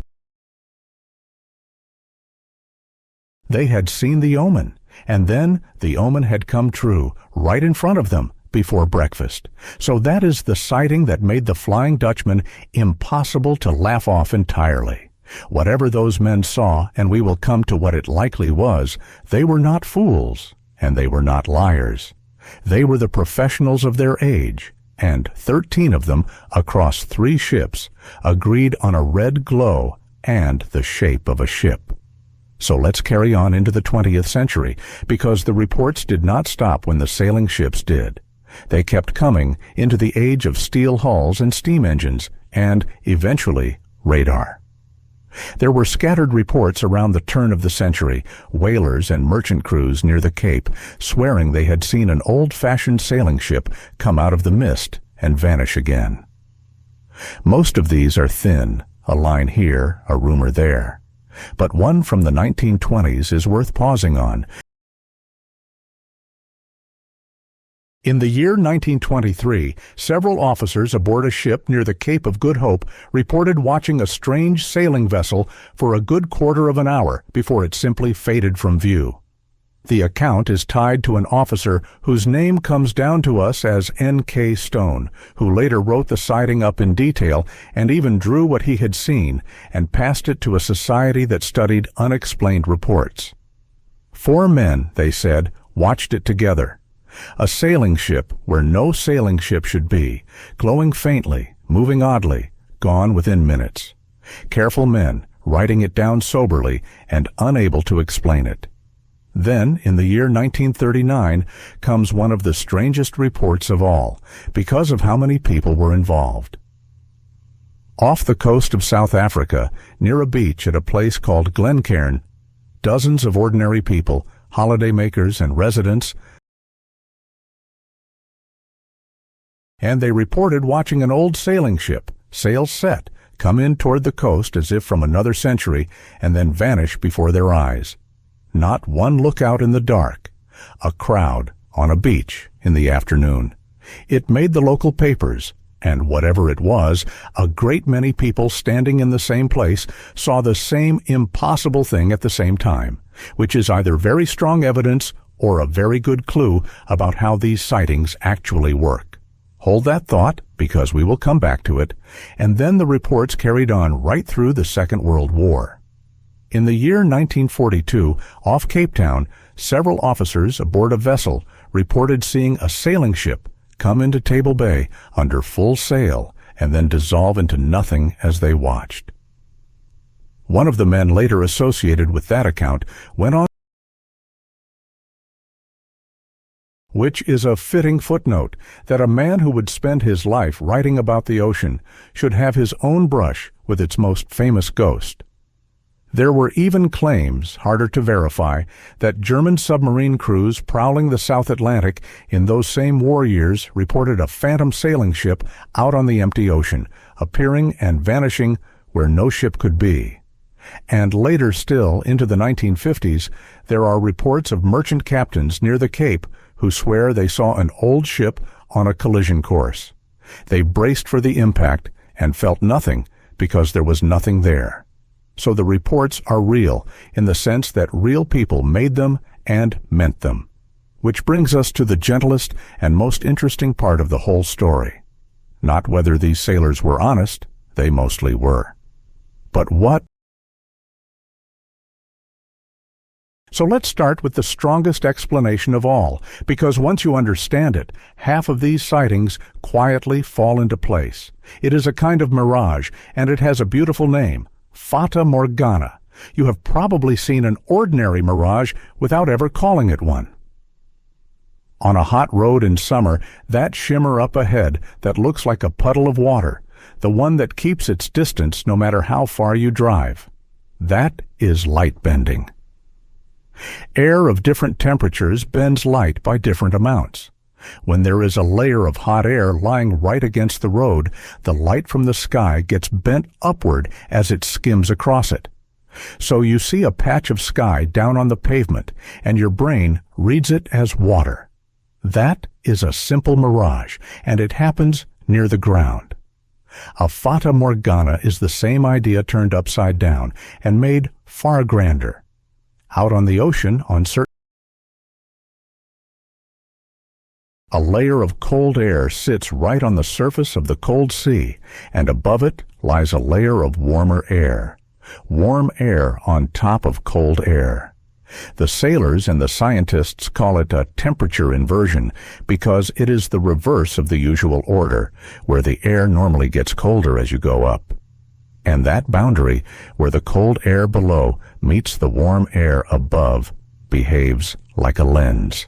They had seen the omen, and then the omen had come true, right in front of them, before breakfast. So that is the sighting that made the Flying Dutchman impossible to laugh off entirely. Whatever those men saw, and we will come to what it likely was, they were not fools, and they were not liars. They were the professionals of their age, and 13 of them, across 3 ships, agreed on a red glow and the shape of a ship. So let's carry on into the 20th century, because the reports did not stop when the sailing ships did. They kept coming into the age of steel hulls and steam engines, and, eventually, radar. There were scattered reports around the turn of the century, whalers and merchant crews near the Cape, swearing they had seen an old-fashioned sailing ship come out of the mist and vanish again. Most of these are thin, a line here, a rumor there. But one from the 1920s is worth pausing on. In the year 1923, several officers aboard a ship near the Cape of Good Hope reported watching a strange sailing vessel for a good quarter of an hour before it simply faded from view. The account is tied to an officer whose name comes down to us as N.K. Stone, who later wrote the sighting up in detail and even drew what he had seen and passed it to a society that studied unexplained reports. 4 men, they said, watched it together. A sailing ship where no sailing ship should be, glowing faintly, moving oddly, gone within minutes. Careful men, writing it down soberly and unable to explain it. Then, in the year 1939, comes one of the strangest reports of all, because of how many people were involved. Off the coast of South Africa, near a beach at a place called Glencairn, dozens of ordinary people, holidaymakers and residents, and they reported watching an old sailing ship, sails set, come in toward the coast as if from another century and then vanish before their eyes. Not one lookout in the dark. A crowd on a beach in the afternoon. It made the local papers, and whatever it was, a great many people standing in the same place saw the same impossible thing at the same time, which is either very strong evidence or a very good clue about how these sightings actually work. Hold that thought, because we will come back to it, and then the reports carried on right through the Second World War. In the year 1942, off Cape Town, several officers aboard a vessel reported seeing a sailing ship come into Table Bay under full sail and then dissolve into nothing as they watched. One of the men later associated with that account went on, which is a fitting footnote, that a man who would spend his life writing about the ocean should have his own brush with its most famous ghost. There were even claims, harder to verify, that German submarine crews prowling the South Atlantic in those same war years reported a phantom sailing ship out on the empty ocean, appearing and vanishing where no ship could be. And later still, into the 1950s, there are reports of merchant captains near the Cape who swear they saw an old ship on a collision course. They braced for the impact and felt nothing because there was nothing there. So the reports are real in the sense that real people made them and meant them. Which brings us to the gentlest and most interesting part of the whole story. Not whether these sailors were honest, they mostly were. But what? So let's start with the strongest explanation of all, because once you understand it, half of these sightings quietly fall into place. It is a kind of mirage, and it has a beautiful name, Fata Morgana. You have probably seen an ordinary mirage without ever calling it one. On a hot road in summer, that shimmer up ahead that looks like a puddle of water, the one that keeps its distance no matter how far you drive, that is light bending. Air of different temperatures bends light by different amounts. When there is a layer of hot air lying right against the road, the light from the sky gets bent upward as it skims across it. So you see a patch of sky down on the pavement, and your brain reads it as water. That is a simple mirage, and it happens near the ground. A Fata Morgana is the same idea turned upside down and made far grander. Out on the ocean, on certain a layer of cold air sits right on the surface of the cold sea, and above it lies a layer of warmer air. Warm air on top of cold air. The sailors and the scientists call it a temperature inversion because it is the reverse of the usual order, where the air normally gets colder as you go up. And that boundary, where the cold air below meets the warm air above, behaves like a lens.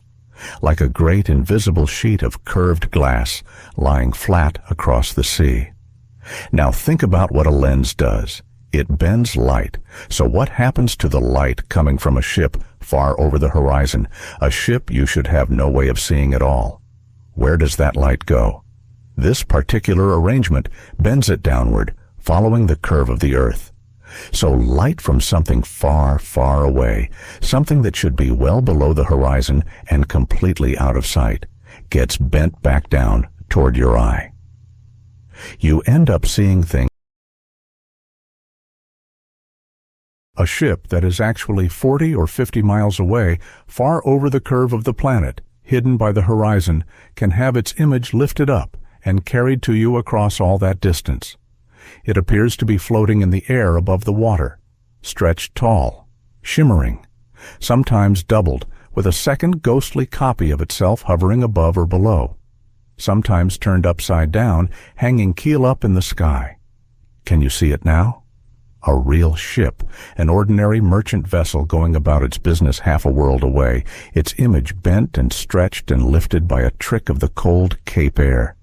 Like a great invisible sheet of curved glass lying flat across the sea. Now think about what a lens does. It bends light. So what happens to the light coming from a ship far over the horizon, a ship you should have no way of seeing at all? Where does that light go? This particular arrangement bends it downward, following the curve of the earth. So light from something far, far away, something that should be well below the horizon and completely out of sight, gets bent back down toward your eye. You end up seeing things. A ship that is actually 40 or 50 miles away, far over the curve of the planet, hidden by the horizon, can have its image lifted up and carried to you across all that distance. It appears to be floating in the air above the water, stretched tall, shimmering, sometimes doubled, with a second ghostly copy of itself hovering above or below, sometimes turned upside down, hanging keel up in the sky. Can you see it now? A real ship, an ordinary merchant vessel going about its business half a world away, its image bent and stretched and lifted by a trick of the cold Cape air.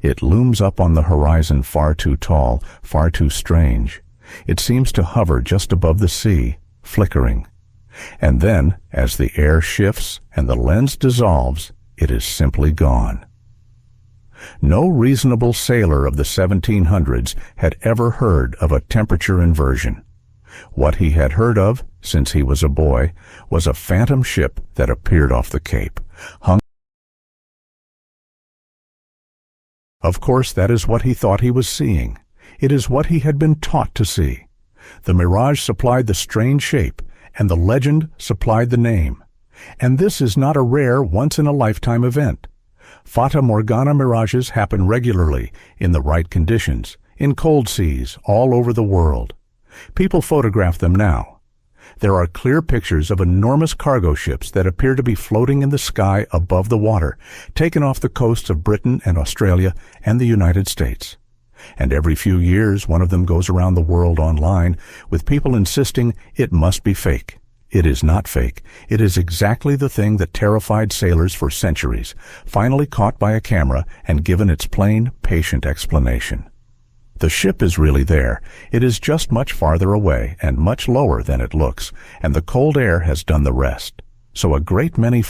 It looms up on the horizon far too tall, far too strange. It seems to hover just above the sea, flickering. And then, as the air shifts and the lens dissolves, it is simply gone. No reasonable sailor of the 1700s had ever heard of a temperature inversion. What he had heard of, since he was a boy, was a phantom ship that appeared off the Cape, hung. Of course, that is what he thought he was seeing. It is what he had been taught to see. The mirage supplied the strange shape, and the legend supplied the name. And this is not a rare, once-in-a-lifetime event. Fata Morgana mirages happen regularly, in the right conditions, in cold seas, all over the world. People photograph them now. There are clear pictures of enormous cargo ships that appear to be floating in the sky above the water, taken off the coasts of Britain and Australia and the United States. And every few years one of them goes around the world online, with people insisting it must be fake. It is not fake. It is exactly the thing that terrified sailors for centuries, finally caught by a camera and given its plain, patient explanation. The ship is really there. It is just much farther away and much lower than it looks, and the cold air has done the rest. So a great many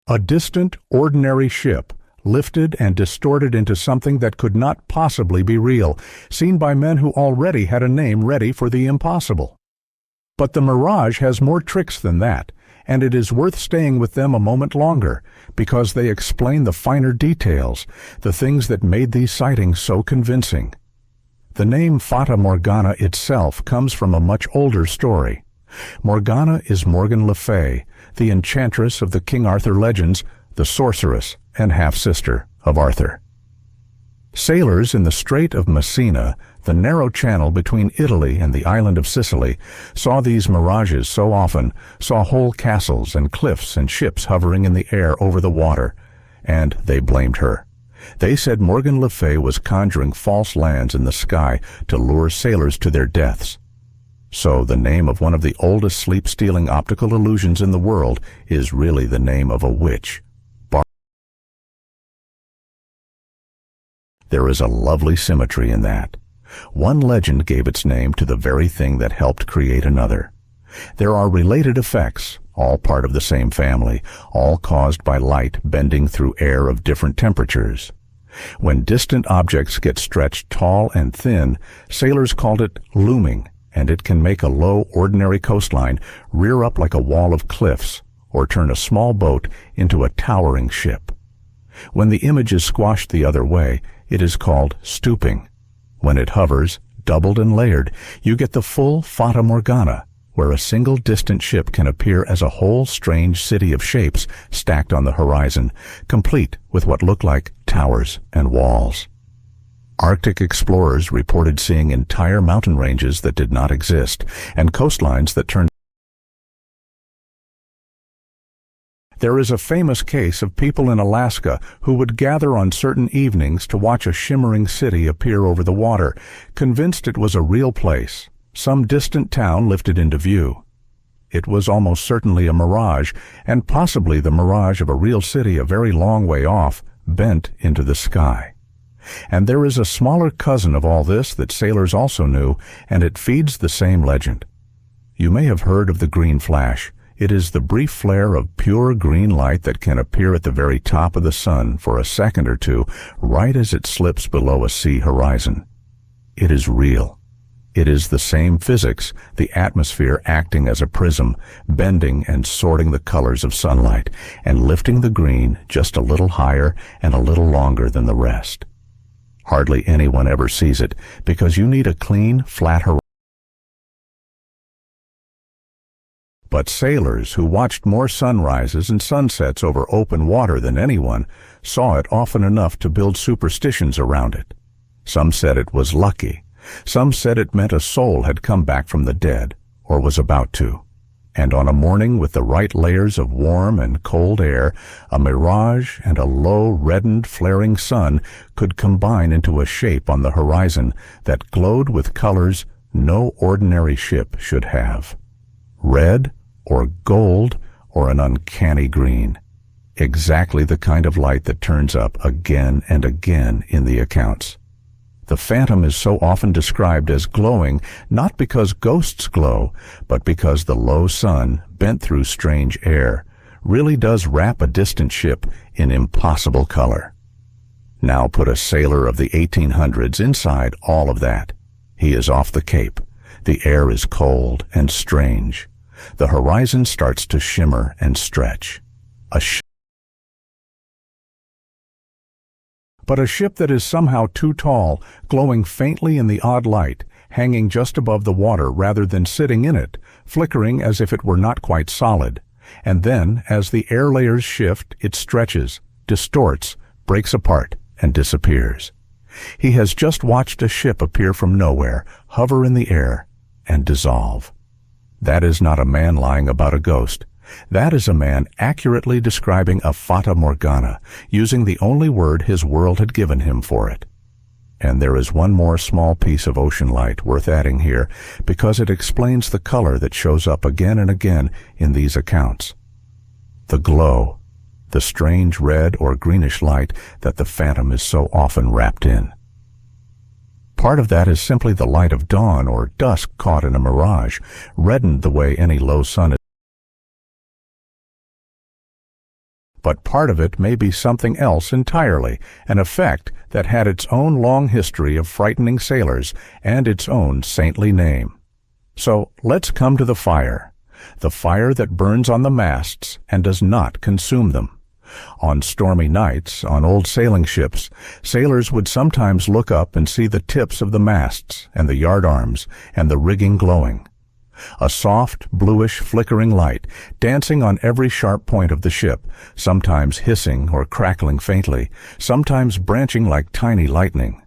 A distant, ordinary ship, lifted and distorted into something that could not possibly be real, seen by men who already had a name ready for the impossible. But the mirage has more tricks than that, and it is worth staying with them a moment longer, because they explain the finer details, the things that made these sightings so convincing. The name Fata Morgana itself comes from a much older story. Morgana is Morgan Le Fay, the enchantress of the King Arthur legends, the sorceress and half-sister of Arthur. Sailors in the Strait of Messina, the narrow channel between Italy and the island of Sicily, saw these mirages so often, saw whole castles and cliffs and ships hovering in the air over the water, and they blamed her. They said Morgan Le Fay was conjuring false lands in the sky to lure sailors to their deaths. So the name of one of the oldest sleep-stealing optical illusions in the world is really the name of a witch. There is a lovely symmetry in that. One legend gave its name to the very thing that helped create another. There are related effects, all part of the same family, all caused by light bending through air of different temperatures. When distant objects get stretched tall and thin, sailors called it looming, and it can make a low, ordinary coastline rear up like a wall of cliffs, or turn a small boat into a towering ship. When the image is squashed the other way, it is called stooping. When it hovers, doubled and layered, you get the full Fata Morgana, where a single distant ship can appear as a whole strange city of shapes stacked on the horizon, complete with what look like towers and walls. Arctic explorers reported seeing entire mountain ranges that did not exist, and coastlines that turned. There is a famous case of people in Alaska who would gather on certain evenings to watch a shimmering city appear over the water, convinced it was a real place, some distant town lifted into view. It was almost certainly a mirage, and possibly the mirage of a real city a very long way off, bent into the sky. And there is a smaller cousin of all this that sailors also knew, and it feeds the same legend. You may have heard of the green flash. It is the brief flare of pure green light that can appear at the very top of the sun for a second or two, right as it slips below a sea horizon. It is real. It is the same physics, the atmosphere acting as a prism, bending and sorting the colors of sunlight, and lifting the green just a little higher and a little longer than the rest. Hardly anyone ever sees it, because you need a clean, flat horizon. But sailors who watched more sunrises and sunsets over open water than anyone saw it often enough to build superstitions around it. Some said it was lucky. Some said it meant a soul had come back from the dead, or was about to. And on a morning with the right layers of warm and cold air, a mirage and a low, reddened, flaring sun could combine into a shape on the horizon that glowed with colors no ordinary ship should have. Red, or gold, or an uncanny green. Exactly the kind of light that turns up again and again in the accounts. The phantom is so often described as glowing, not because ghosts glow, but because the low sun, bent through strange air, really does wrap a distant ship in impossible color. Now put a sailor of the 1800s inside all of that. He is off the Cape. The air is cold and strange. The horizon starts to shimmer and stretch. But a ship that is somehow too tall, glowing faintly in the odd light, hanging just above the water rather than sitting in it, flickering as if it were not quite solid. And then, as the air layers shift, it stretches, distorts, breaks apart, and disappears. He has just watched a ship appear from nowhere, hover in the air, and dissolve. That is not a man lying about a ghost. That is a man accurately describing a fata morgana, using the only word his world had given him for it. And there is one more small piece of ocean light worth adding here, because it explains the color that shows up again and again in these accounts. The glow, the strange red or greenish light that the phantom is so often wrapped in. Part of that is simply the light of dawn or dusk caught in a mirage, reddened the way any low sun is. But part of it may be something else entirely, an effect that had its own long history of frightening sailors and its own saintly name. So let's come to the fire that burns on the masts and does not consume them. On stormy nights, on old sailing ships, sailors would sometimes look up and see the tips of the masts and the yardarms and the rigging glowing. A soft, bluish, flickering light, dancing on every sharp point of the ship, sometimes hissing or crackling faintly, sometimes branching like tiny lightning.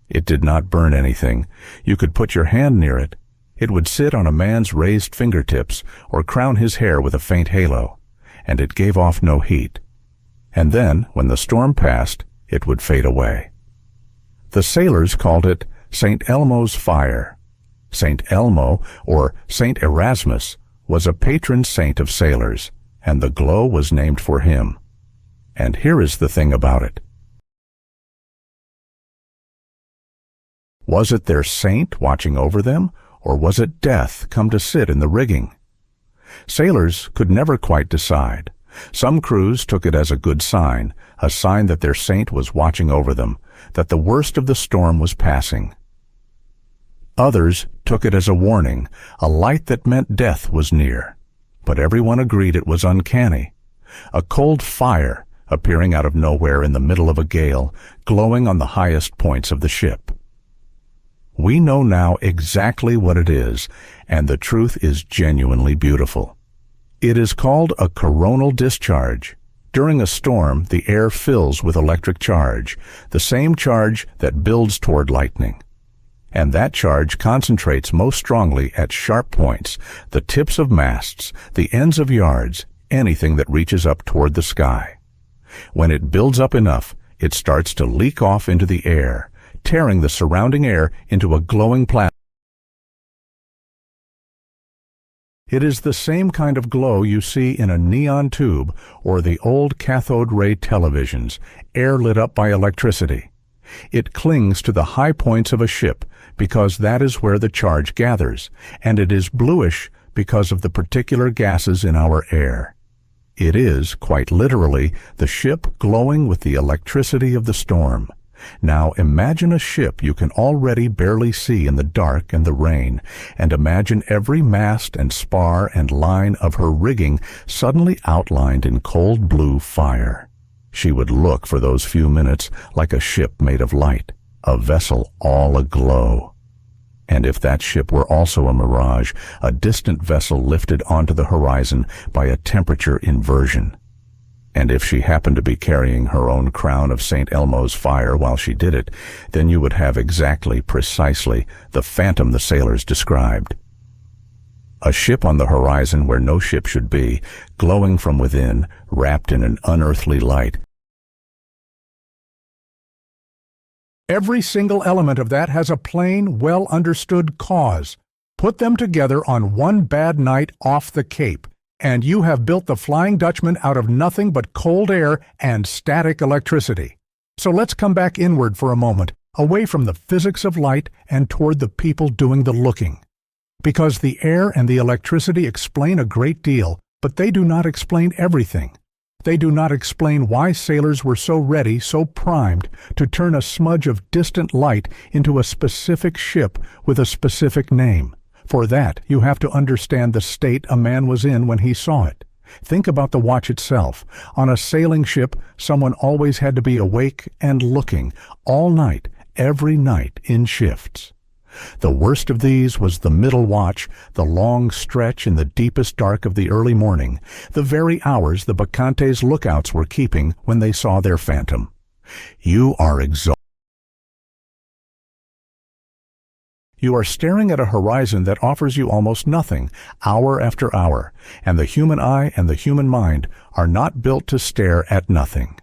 It did not burn anything. You could put your hand near it. It would sit on a man's raised fingertips or crown his hair with a faint halo, and it gave off no heat. And then, when the storm passed, it would fade away. The sailors called it Saint Elmo's fire. Saint Elmo, or Saint Erasmus, was a patron saint of sailors, and the glow was named for him. And here is the thing about it. Was it their saint watching over them, or was it death come to sit in the rigging? Sailors could never quite decide. Some crews took it as a good sign, a sign that their saint was watching over them, that the worst of the storm was passing. Others took it as a warning, a light that meant death was near. But everyone agreed it was uncanny. A cold fire appearing out of nowhere in the middle of a gale, glowing on the highest points of the ship. We know now exactly what it is, and the truth is genuinely beautiful. It is called a coronal discharge. During a storm, the air fills with electric charge, the same charge that builds toward lightning. And that charge concentrates most strongly at sharp points, the tips of masts, the ends of yards, anything that reaches up toward the sky. When it builds up enough, it starts to leak off into the air, tearing the surrounding air into a glowing plasma. It is the same kind of glow you see in a neon tube or the old cathode ray televisions, air lit up by electricity. It clings to the high points of a ship because that is where the charge gathers, and it is bluish because of the particular gases in our air. It is, quite literally, the ship glowing with the electricity of the storm. Now imagine a ship you can already barely see in the dark and the rain, and imagine every mast and spar and line of her rigging suddenly outlined in cold blue fire. She would look for those few minutes like a ship made of light, a vessel all aglow. And if that ship were also a mirage, a distant vessel lifted onto the horizon by a temperature inversion. And if she happened to be carrying her own crown of Saint Elmo's fire while she did it, then you would have exactly, precisely, the phantom the sailors described. A ship on the horizon where no ship should be, glowing from within, wrapped in an unearthly light. Every single element of that has a plain, well-understood cause. Put them together on one bad night off the Cape, and you have built the Flying Dutchman out of nothing but cold air and static electricity. So let's come back inward for a moment, away from the physics of light and toward the people doing the looking. Because the air and the electricity explain a great deal, But they do not explain everything. They do not explain why sailors were so ready, so primed, to turn a smudge of distant light into a specific ship with a specific name. For that, you have to understand the state a man was in when he saw it. Think about the watch itself. On a sailing ship, someone always had to be awake and looking, all night, every night, in shifts. The worst of these was the middle watch, the long stretch in the deepest dark of the early morning, the very hours the Bacchante's lookouts were keeping when they saw their phantom. You are exhausted. You are staring at a horizon that offers you almost nothing, hour after hour, and the human eye and the human mind are not built to stare at nothing.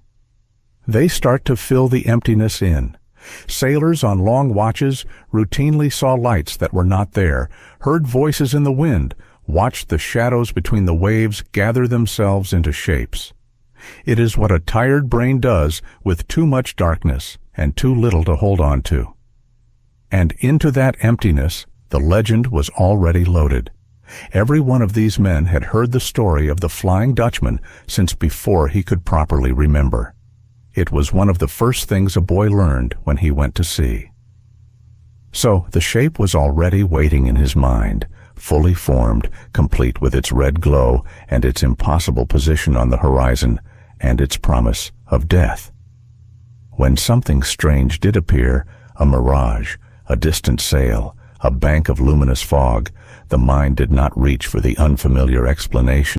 They start to fill the emptiness in. Sailors on long watches routinely saw lights that were not there, heard voices in the wind, watched the shadows between the waves gather themselves into shapes. It is what a tired brain does with too much darkness and too little to hold on to. And into that emptiness, the legend was already loaded. Every one of these men had heard the story of the Flying Dutchman since before he could properly remember. It was one of the first things a boy learned when he went to sea. So the shape was already waiting in his mind, fully formed, complete with its red glow and its impossible position on the horizon and its promise of death. When something strange did appear, a mirage, a distant sail, a bank of luminous fog, the mind did not reach for the unfamiliar explanation.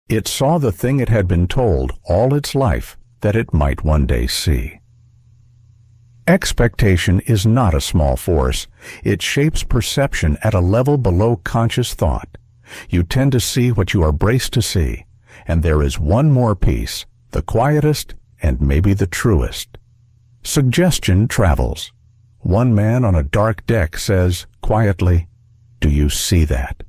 It saw the thing it had been told all its life that it might one day see. Expectation is not a small force. It shapes perception at a level below conscious thought. You tend to see what you are braced to see, and there is one more piece, the quietest and maybe the truest. Suggestion travels. One man on a dark deck says, quietly, "Do you see that?"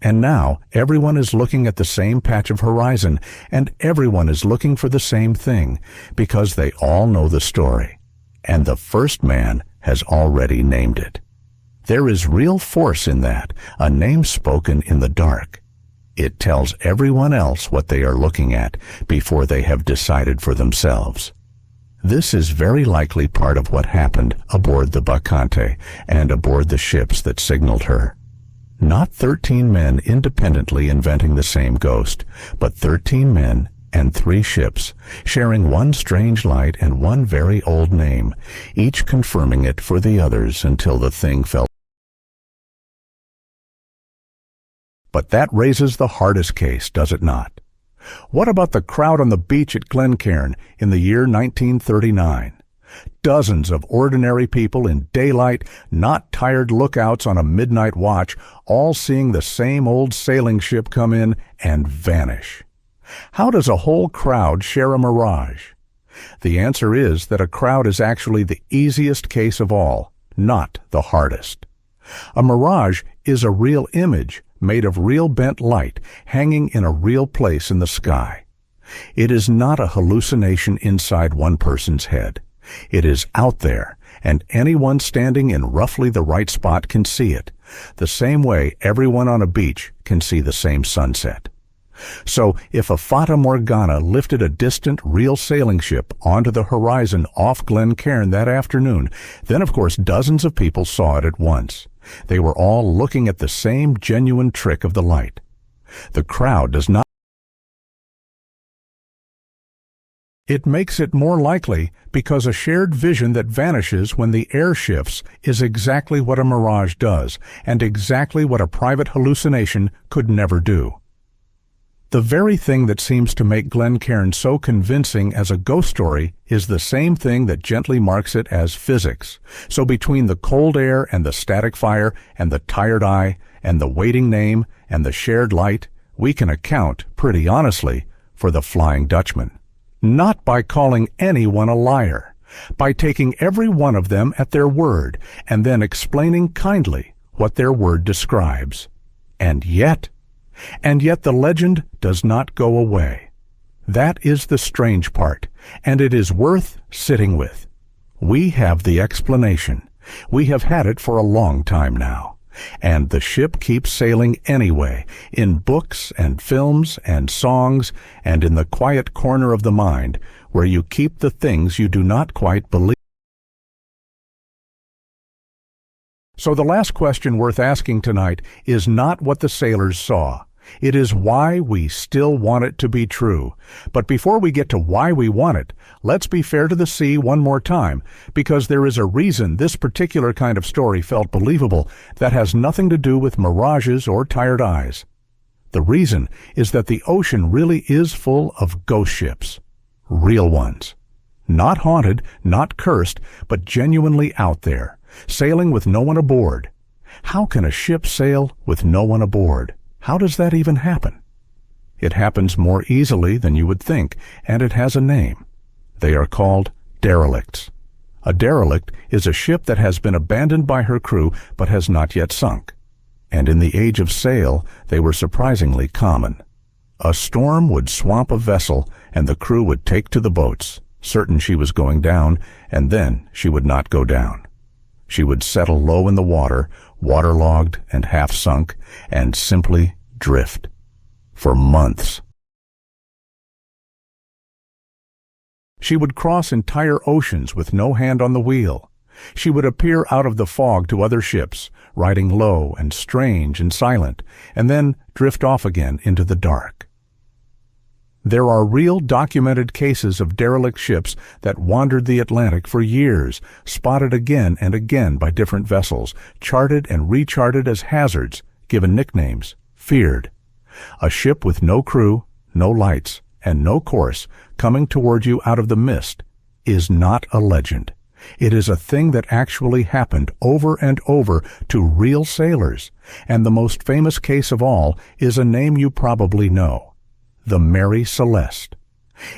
And now everyone is looking at the same patch of horizon, and everyone is looking for the same thing, because they all know the story. And the first man has already named it. There is real force in that, a name spoken in the dark. It tells everyone else what they are looking at before they have decided for themselves. This is very likely part of what happened aboard the Bacchante and aboard the ships that signaled her. Not 13 men independently inventing the same ghost, but 13 men and 3 ships, sharing one strange light and one very old name, each confirming it for the others until the thing fell. But that raises the hardest case, does it not? What about the crowd on the beach at Glencairn in the year 1939? Dozens of ordinary people in daylight, not tired lookouts on a midnight watch, all seeing the same old sailing ship come in and vanish. How does a whole crowd share a mirage? The answer is that a crowd is actually the easiest case of all, not the hardest. A mirage is a real image made of real bent light hanging in a real place in the sky. It is not a hallucination inside one person's head. It is out there, and anyone standing in roughly the right spot can see it, the same way everyone on a beach can see the same sunset. So if a Fata Morgana lifted a distant, real sailing ship onto the horizon off Glencairn that afternoon, then of course dozens of people saw it at once. They were all looking at the same genuine trick of the light. The crowd does not. It makes it more likely because a shared vision that vanishes when the air shifts is exactly what a mirage does, and exactly what a private hallucination could never do. The very thing that seems to make Glencairn so convincing as a ghost story is the same thing that gently marks it as physics. So between the cold air and the static fire and the tired eye and the waiting name and the shared light, we can account, pretty honestly, for the Flying Dutchman. Not by calling anyone a liar, by taking every one of them at their word and then explaining kindly what their word describes. And yet the legend does not go away. That is the strange part, and it is worth sitting with. We have the explanation. We have had it for a long time now. And the ship keeps sailing anyway, in books and films and songs, and in the quiet corner of the mind, where you keep the things you do not quite believe. So the last question worth asking tonight is not what the sailors saw. It is why we still want it to be true. But before we get to why we want it, let's be fair to the sea one more time, because there is a reason this particular kind of story felt believable that has nothing to do with mirages or tired eyes. The reason is that the ocean really is full of ghost ships. Real ones. Not haunted, not cursed, but genuinely out there, sailing with no one aboard. How can a ship sail with no one aboard? How does that even happen? It happens more easily than you would think, and it has a name. They are called derelicts. A derelict is a ship that has been abandoned by her crew but has not yet sunk. And in the age of sail, they were surprisingly common. A storm would swamp a vessel, and the crew would take to the boats, certain she was going down, and then she would not go down. She would settle low in the water, waterlogged and half sunk, and simply drift for months. She would cross entire oceans with no hand on the wheel. She would appear out of the fog to other ships, riding low and strange and silent, and then drift off again into the dark. There are real documented cases of derelict ships that wandered the Atlantic for years, spotted again and again by different vessels, charted and recharted as hazards, given nicknames, feared. A ship with no crew, no lights, and no course coming toward you out of the mist is not a legend. It is a thing that actually happened over and over to real sailors, and the most famous case of all is a name you probably know. The Mary Celeste.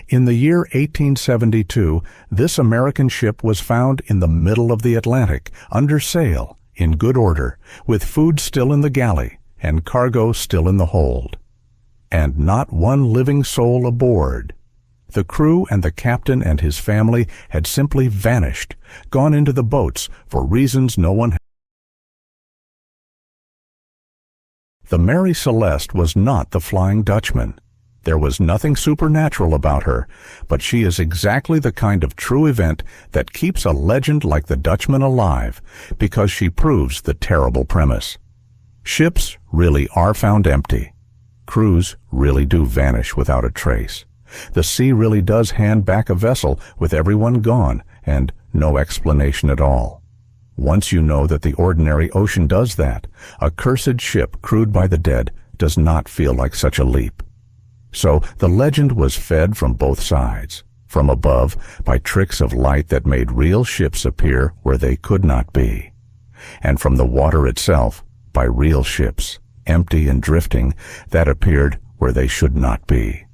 In the year 1872, this American ship was found in the middle of the Atlantic, under sail, in good order, with food still in the galley and cargo still in the hold. And not one living soul aboard. The crew and the captain and his family had simply vanished, gone into the boats for reasons no one had. The Mary Celeste was not the Flying Dutchman. There was nothing supernatural about her, but she is exactly the kind of true event that keeps a legend like the Dutchman alive, because she proves the terrible premise. Ships really are found empty. Crews really do vanish without a trace. The sea really does hand back a vessel with everyone gone and no explanation at all. Once you know that the ordinary ocean does that, a cursed ship crewed by the dead does not feel like such a leap. So the legend was fed from both sides, from above by tricks of light that made real ships appear where they could not be, and from the water itself by real ships, empty and drifting, that appeared where they should not be.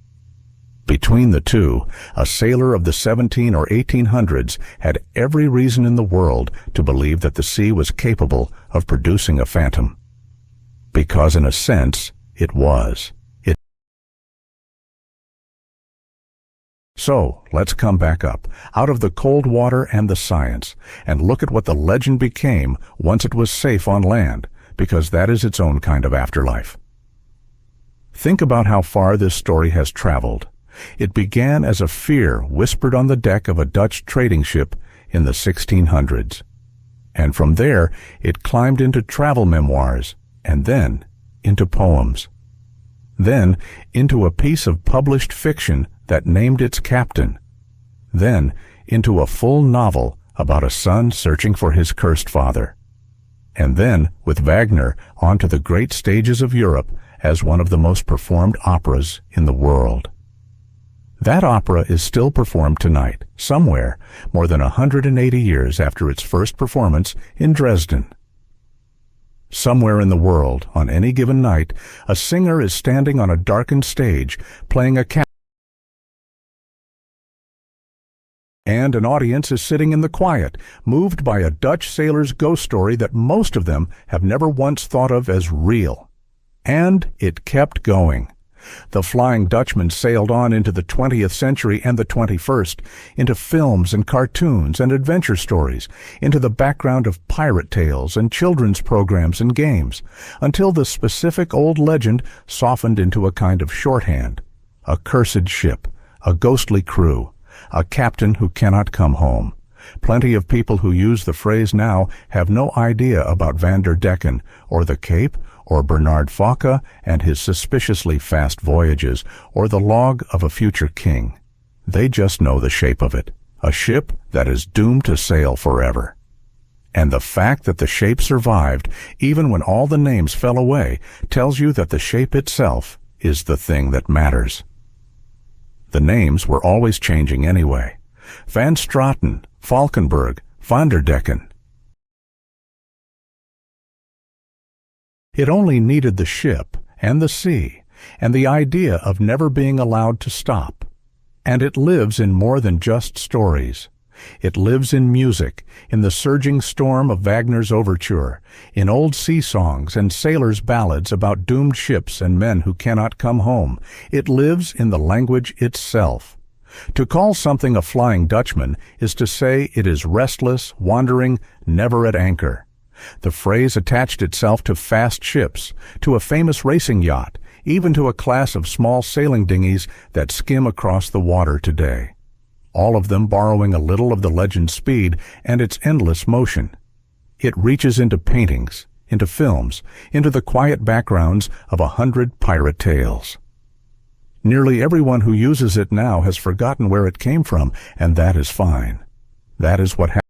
Between the two, a sailor of the 1700s or 1800s had every reason in the world to believe that the sea was capable of producing a phantom. Because in a sense, it was. So, let's come back up, out of the cold water and the science, and look at what the legend became once it was safe on land, because that is its own kind of afterlife. Think about how far this story has traveled. It began as a fear whispered on the deck of a Dutch trading ship in the 1600s. And from there, it climbed into travel memoirs, and then into poems. Then into a piece of published fiction that named its captain. Then into a full novel about a son searching for his cursed father. And then, with Wagner, onto the great stages of Europe as one of the most performed operas in the world. That opera is still performed tonight, somewhere, more than 180 years after its first performance in Dresden. Somewhere in the world, on any given night, a singer is standing on a darkened stage, playing a and an audience is sitting in the quiet, moved by a Dutch sailor's ghost story that most of them have never once thought of as real. And it kept going. The Flying Dutchman sailed on into the 20th century and the 21st, into films and cartoons and adventure stories, into the background of pirate tales and children's programs and games, until the specific old legend softened into a kind of shorthand. A cursed ship, a ghostly crew, a captain who cannot come home. Plenty of people who use the phrase now have no idea about Van der Decken, or the Cape, or Bernard Fokke and his suspiciously fast voyages, or the log of a future king. They just know the shape of it, a ship that is doomed to sail forever. And the fact that the shape survived, even when all the names fell away, tells you that the shape itself is the thing that matters. The names were always changing anyway. Van Straten, Valkenburg, Van der Decken. It only needed the ship and the sea and the idea of never being allowed to stop. And it lives in more than just stories. It lives in music, in the surging storm of Wagner's overture, in old sea songs and sailors' ballads about doomed ships and men who cannot come home. It lives in the language itself. To call something a Flying Dutchman is to say it is restless, wandering, never at anchor. The phrase attached itself to fast ships, to a famous racing yacht, even to a class of small sailing dinghies that skim across the water today. All of them borrowing a little of the legend's speed and its endless motion. It reaches into paintings, into films, into the quiet backgrounds of 100 pirate tales. Nearly everyone who uses it now has forgotten where it came from, and that is fine. That is what happens.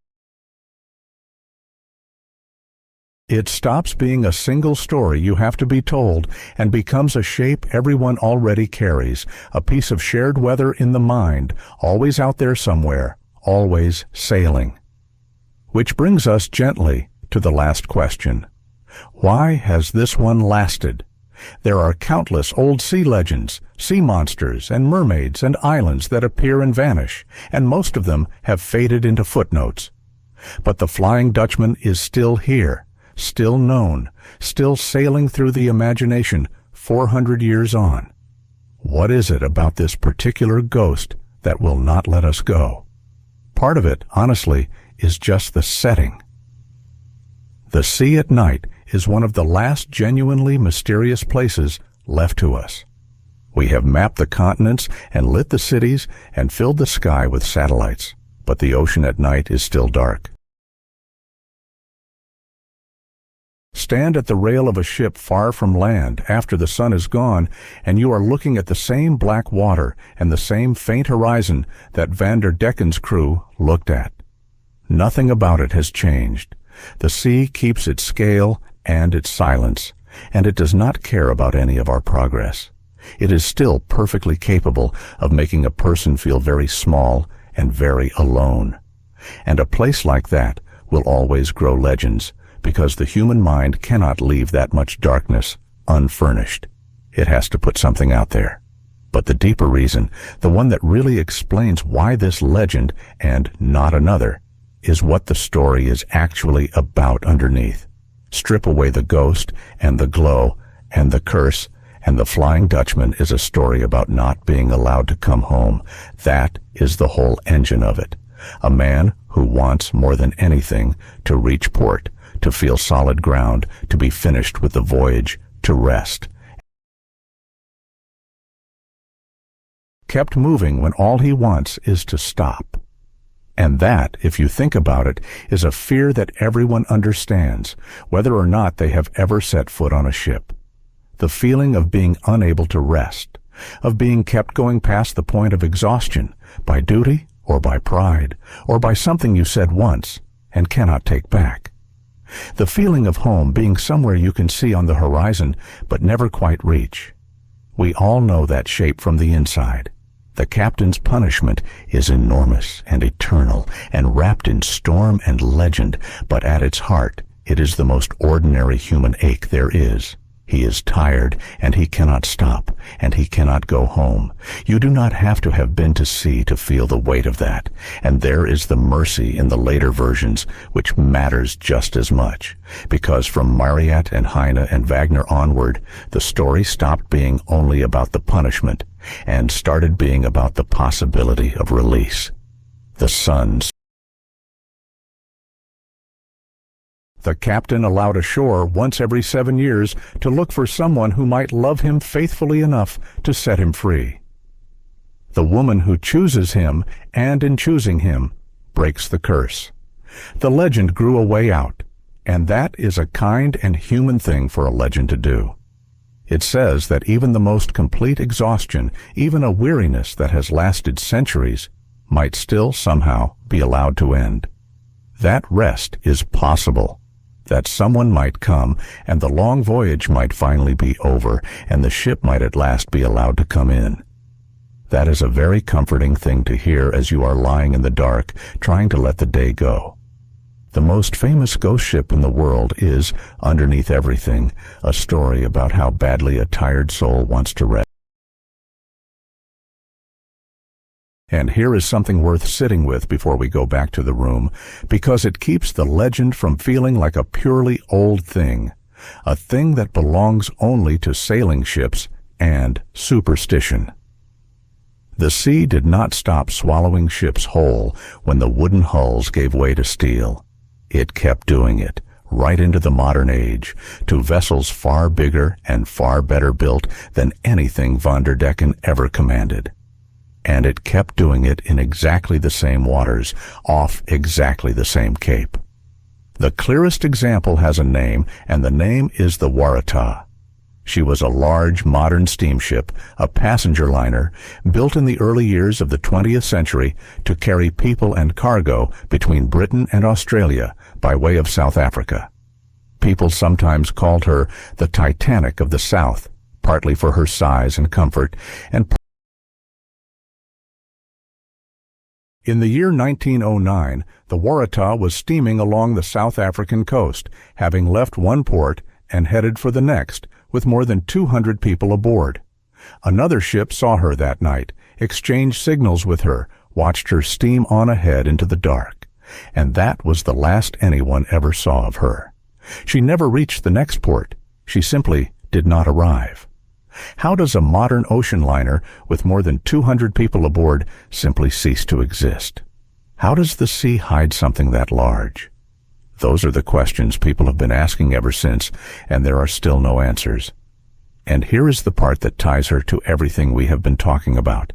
It stops being a single story you have to be told and becomes a shape everyone already carries, a piece of shared weather in the mind, always out there somewhere, always sailing. Which brings us gently to the last question. Why has this one lasted? There are countless old sea legends, sea monsters and mermaids and islands that appear and vanish, and most of them have faded into footnotes. But the Flying Dutchman is still here, still known, still sailing through the imagination 400 years on. What is it about this particular ghost that will not let us go? Part of it, honestly, is just the setting. The sea at night is one of the last genuinely mysterious places left to us. We have mapped the continents and lit the cities and filled the sky with satellites, but the ocean at night is still dark. Stand at the rail of a ship far from land after the sun is gone, and you are looking at the same black water and the same faint horizon that Van der Decken's crew looked at. Nothing about it has changed. The sea keeps its scale and its silence, and it does not care about any of our progress. It is still perfectly capable of making a person feel very small and very alone. And a place like that will always grow legends, because the human mind cannot leave that much darkness unfurnished. It has to put something out there. But the deeper reason, the one that really explains why this legend and not another, is what the story is actually about underneath. Strip away the ghost and the glow and the curse, and the Flying Dutchman is a story about not being allowed to come home. That is the whole engine of it. A man who wants more than anything to reach port, to feel solid ground, to be finished with the voyage, to rest. Kept moving when all he wants is to stop. And that, if you think about it, is a fear that everyone understands, whether or not they have ever set foot on a ship. The feeling of being unable to rest, of being kept going past the point of exhaustion, by duty or by pride, or by something you said once and cannot take back. The feeling of home being somewhere you can see on the horizon but never quite reach. We all know that shape from the inside. The captain's punishment is enormous and eternal and wrapped in storm and legend, but at its heart it is the most ordinary human ache there is. He is tired, and he cannot stop, and he cannot go home. You do not have to have been to sea to feel the weight of that, and there is the mercy in the later versions, which matters just as much, because from Marryat and Heine and Wagner onward, the story stopped being only about the punishment, and started being about the possibility of release. The sons. The captain allowed ashore once every 7 years to look for someone who might love him faithfully enough to set him free. The woman who chooses him, and in choosing him, breaks the curse. The legend grew a way out, and that is a kind and human thing for a legend to do. It says that even the most complete exhaustion, even a weariness that has lasted centuries, might still somehow be allowed to end. That rest is possible. That someone might come, and the long voyage might finally be over, and the ship might at last be allowed to come in. That is a very comforting thing to hear as you are lying in the dark, trying to let the day go. The most famous ghost ship in the world is, underneath everything, a story about how badly a tired soul wants to rest. And here is something worth sitting with before we go back to the room, because it keeps the legend from feeling like a purely old thing, a thing that belongs only to sailing ships and superstition. The sea did not stop swallowing ships whole when the wooden hulls gave way to steel. It kept doing it, right into the modern age, to vessels far bigger and far better built than anything von der Decken ever commanded. And it kept doing it in exactly the same waters, off exactly the same cape. The clearest example has a name, and the name is the Waratah. She was a large, modern steamship, a passenger liner, built in the early years of the 20th century to carry people and cargo between Britain and Australia by way of South Africa. People sometimes called her the Titanic of the South, partly for her size and comfort, and in the year 1909, the Waratah was steaming along the South African coast, having left one port and headed for the next, with more than 200 people aboard. Another ship saw her that night, exchanged signals with her, watched her steam on ahead into the dark, and that was the last anyone ever saw of her. She never reached the next port. She simply did not arrive. How does a modern ocean liner with more than 200 people aboard simply cease to exist? How does the sea hide something that large? Those are the questions people have been asking ever since, and there are still no answers. And here is the part that ties her to everything we have been talking about.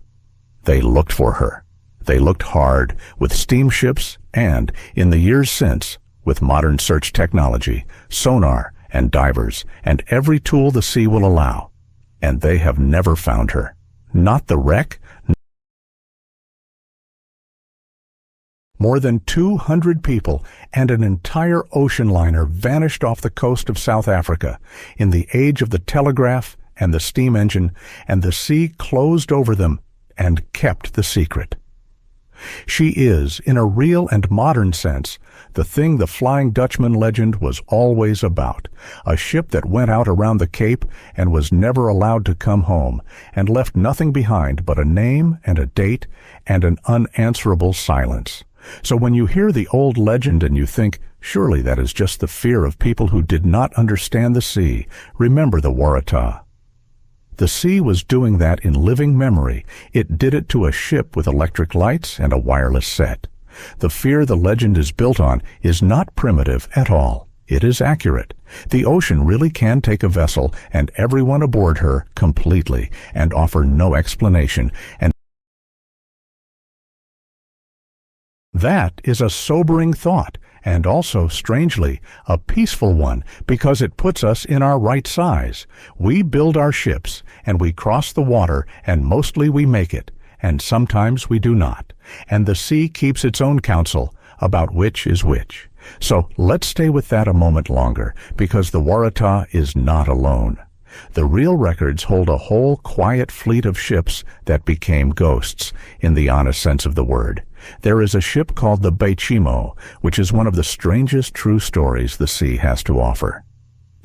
They looked for her. They looked hard, with steamships and, in the years since, with modern search technology, sonar and divers, and every tool the sea will allow. And they have never found her. Not the wreck. More than 200 people and an entire ocean liner vanished off the coast of South Africa in the age of the telegraph and the steam engine, and the sea closed over them and kept the secret. She is, in a real and modern sense, the thing the Flying Dutchman legend was always about, a ship that went out around the Cape and was never allowed to come home, and left nothing behind but a name and a date and an unanswerable silence. So when you hear the old legend and you think, surely that is just the fear of people who did not understand the sea, remember the Waratah. The sea was doing that in living memory. It did it to a ship with electric lights and a wireless set. The fear the legend is built on is not primitive at all. It is accurate. The ocean really can take a vessel and everyone aboard her completely and offer no explanation, and that is a sobering thought, and also, strangely, a peaceful one, because it puts us in our right size. We build our ships, and we cross the water, and mostly we make it, and sometimes we do not. And the sea keeps its own counsel about which is which. So let's stay with that a moment longer, because the Waratah is not alone. The real records hold a whole quiet fleet of ships that became ghosts, in the honest sense of the word. There is a ship called the Bacchante, which is one of the strangest true stories the sea has to offer.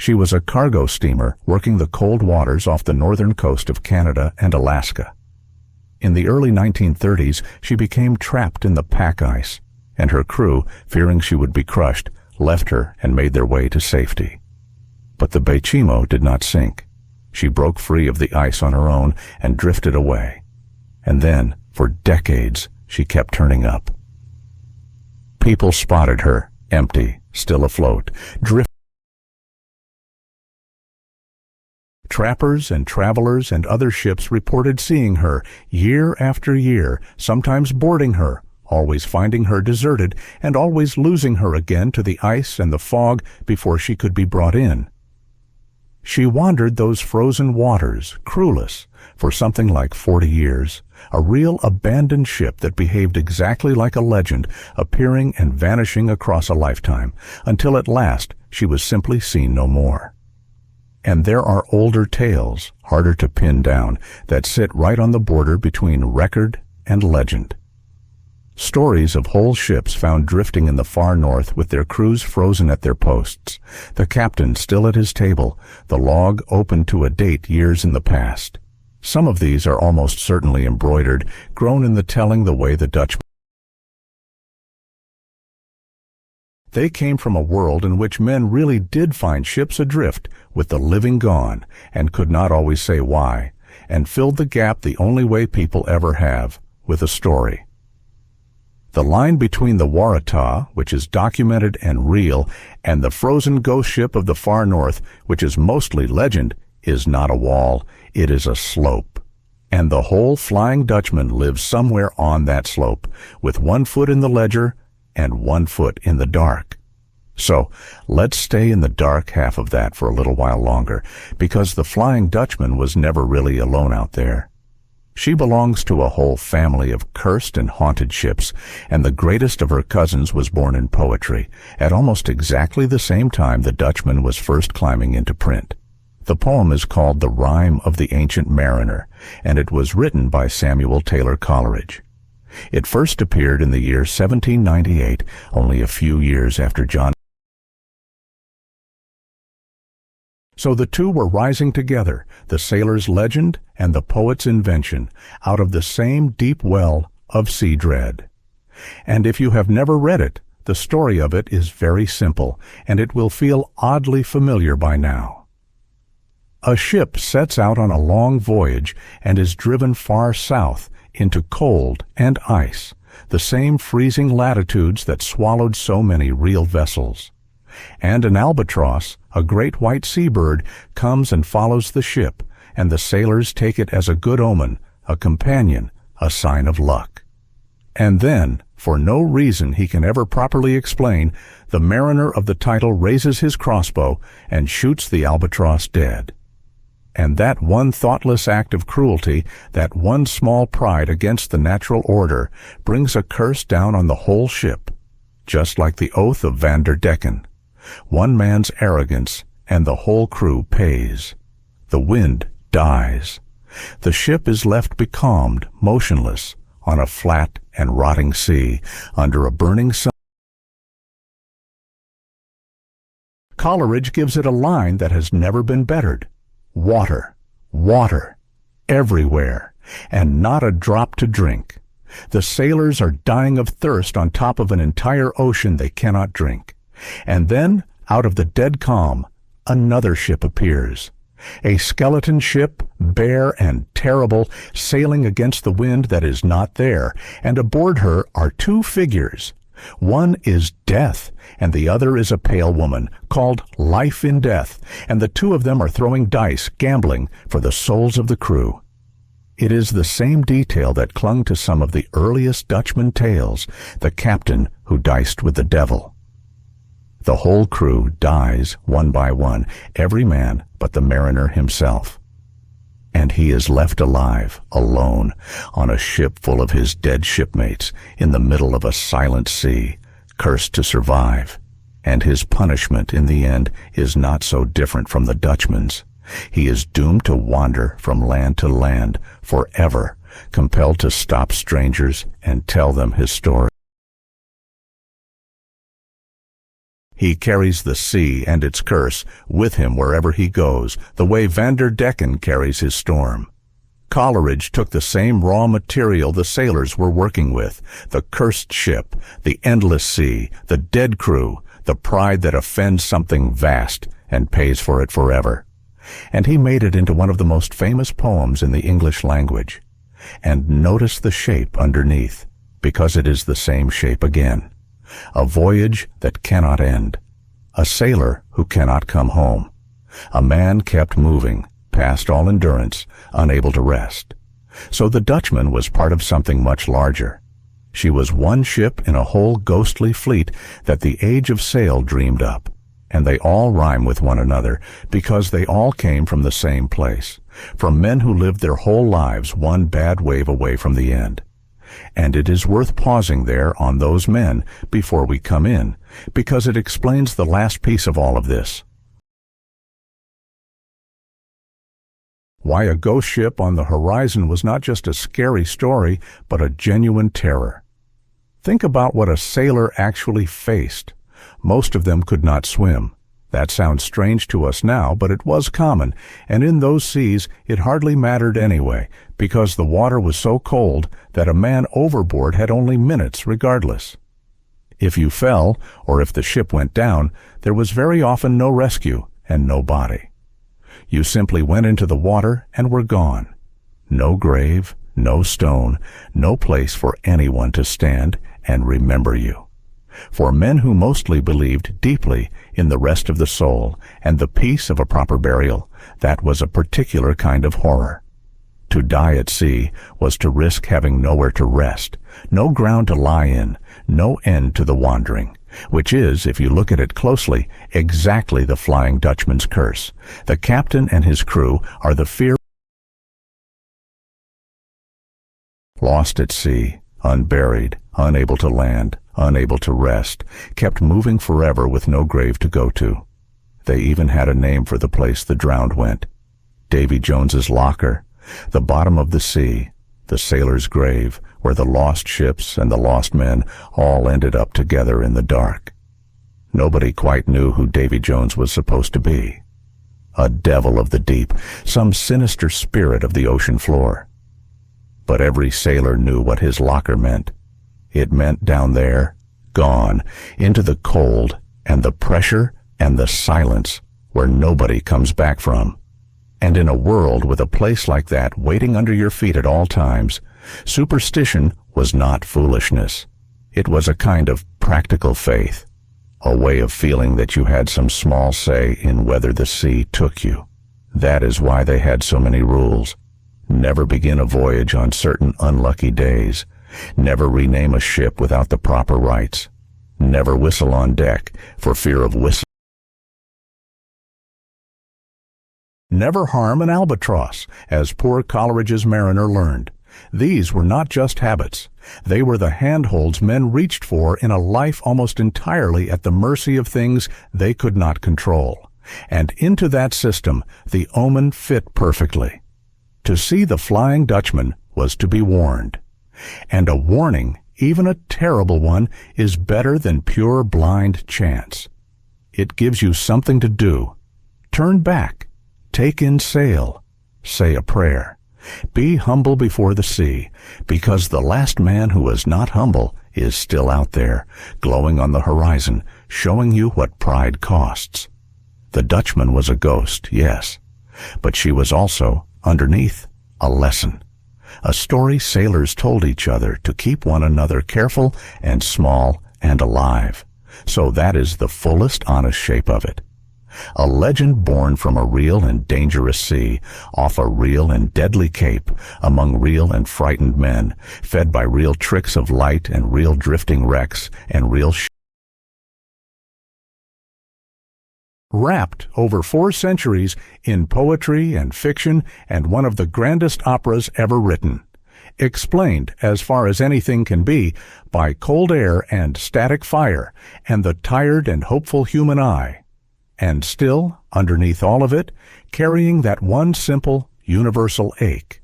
She was a cargo steamer working the cold waters off the northern coast of Canada and Alaska. In the early 1930s, she became trapped in the pack ice, and her crew, fearing she would be crushed, left her and made their way to safety. But the Bacchante did not sink. She broke free of the ice on her own and drifted away. And then, for decades, she kept turning up. People spotted her, empty, still afloat, Trappers and travelers and other ships reported seeing her year after year, sometimes boarding her, always finding her deserted, and always losing her again to the ice and the fog before she could be brought in. She wandered those frozen waters, crewless, for something like 40 years, a real abandoned ship that behaved exactly like a legend, appearing and vanishing across a lifetime, until at last she was simply seen no more. And there are older tales, harder to pin down, that sit right on the border between record and legend. Stories of whole ships found drifting in the far north with their crews frozen at their posts, the captain still at his table, the log open to a date years in the past. Some of these are almost certainly embroidered, grown in the telling the way the Dutchman. They came from a world in which men really did find ships adrift with the living gone, and could not always say why, and filled the gap the only way people ever have, with a story. The line between the Waratah, which is documented and real, and the frozen ghost ship of the far north, which is mostly legend, is not a wall, it is a slope. And the whole Flying Dutchman lives somewhere on that slope, with 1 foot in the ledger and 1 foot in the dark. So, let's stay in the dark half of that for a little while longer, because the Flying Dutchman was never really alone out there. She belongs to a whole family of cursed and haunted ships, and the greatest of her cousins was born in poetry, at almost exactly the same time the Dutchman was first climbing into print. The poem is called The Rime of the Ancient Mariner, and it was written by Samuel Taylor Coleridge. It first appeared in the year 1798, only a few years after John. So the two were rising together, the sailor's legend and the poet's invention, out of the same deep well of sea dread. And if you have never read it, the story of it is very simple, and it will feel oddly familiar by now. A ship sets out on a long voyage and is driven far south into cold and ice, the same freezing latitudes that swallowed so many real vessels. And an albatross, a great white seabird, comes and follows the ship, and the sailors take it as a good omen, a companion, a sign of luck. And then, for no reason he can ever properly explain, the mariner of the title raises his crossbow and shoots the albatross dead. And that one thoughtless act of cruelty, that one small pride against the natural order, brings a curse down on the whole ship, just like the oath of Decken. One man's arrogance, and the whole crew pays. The wind dies. The ship is left becalmed, motionless, on a flat and rotting sea, under a burning sun. Coleridge gives it a line that has never been bettered. Water, water, everywhere, and not a drop to drink. The sailors are dying of thirst on top of an entire ocean they cannot drink. And then, out of the dead calm, another ship appears. A skeleton ship, bare and terrible, sailing against the wind that is not there, and aboard her are 2 figures. One is Death, and the other is a pale woman, called Life in Death, and the 2 of them are throwing dice, gambling, for the souls of the crew. It is the same detail that clung to some of the earliest Dutchman tales, the captain who diced with the devil. The whole crew dies one by one, every man but the mariner himself. And he is left alive, alone, on a ship full of his dead shipmates, in the middle of a silent sea, cursed to survive. And his punishment in the end is not so different from the Dutchman's. He is doomed to wander from land to land forever, compelled to stop strangers and tell them his story. He carries the sea and its curse with him wherever he goes, the way Decken carries his storm. Coleridge took the same raw material the sailors were working with, the cursed ship, the endless sea, the dead crew, the pride that offends something vast and pays for it forever. And he made it into one of the most famous poems in the English language. And notice the shape underneath, because it is the same shape again. A voyage that cannot end. A sailor who cannot come home. A man kept moving, past all endurance, unable to rest. So the Dutchman was part of something much larger. She was one ship in a whole ghostly fleet that the age of sail dreamed up. And they all rhyme with one another because they all came from the same place, from men who lived their whole lives one bad wave away from the end. And it is worth pausing there on those men before we come in, because it explains the last piece of all of this. Why a ghost ship on the horizon was not just a scary story, but a genuine terror. Think about what a sailor actually faced. Most of them could not swim. That sounds strange to us now, but it was common, and in those seas it hardly mattered anyway, because the water was so cold that a man overboard had only minutes regardless. If you fell, or if the ship went down, there was very often no rescue and no body. You simply went into the water and were gone. No grave, no stone, no place for anyone to stand and remember you. For men who mostly believed deeply in the rest of the soul and the peace of a proper burial, that was a particular kind of horror. To die at sea was to risk having nowhere to rest, no ground to lie in, no end to the wandering, which is, if you look at it closely, exactly the Flying Dutchman's curse. The captain and his crew are the fear lost at sea, unburied, unable to land, unable to rest, kept moving forever with no grave to go to. They even had a name for the place the drowned went. Davy Jones's locker, the bottom of the sea, the sailor's grave, where the lost ships and the lost men all ended up together in the dark. Nobody quite knew who Davy Jones was supposed to be. A devil of the deep, some sinister spirit of the ocean floor. But every sailor knew what his locker meant. It meant down there, gone, into the cold and the pressure and the silence where nobody comes back from. And in a world with a place like that waiting under your feet at all times, superstition was not foolishness. It was a kind of practical faith, a way of feeling that you had some small say in whether the sea took you. That is why they had so many rules. Never begin a voyage on certain unlucky days. Never rename a ship without the proper rights. Never whistle on deck for fear of whistling. Never harm an albatross, as poor Coleridge's mariner learned. These were not just habits. They were the handholds men reached for in a life almost entirely at the mercy of things they could not control. And into that system the omen fit perfectly. To see the Flying Dutchman was to be warned. And a warning, even a terrible one, is better than pure blind chance. It gives you something to do. Turn back. Take in sail. Say a prayer. Be humble before the sea, because the last man who was not humble is still out there, glowing on the horizon, showing you what pride costs. The Dutchman was a ghost, yes, but she was also, underneath, a lesson. A story sailors told each other to keep one another careful and small and alive. So that is the fullest, honest shape of it. A legend born from a real and dangerous sea, off a real and deadly cape, among real and frightened men, fed by real tricks of light and real drifting wrecks and real wrapped over 4 centuries in poetry and fiction and one of the grandest operas ever written. Explained, as far as anything can be, by cold air and static fire and the tired and hopeful human eye. And still, underneath all of it, carrying that one simple, universal ache.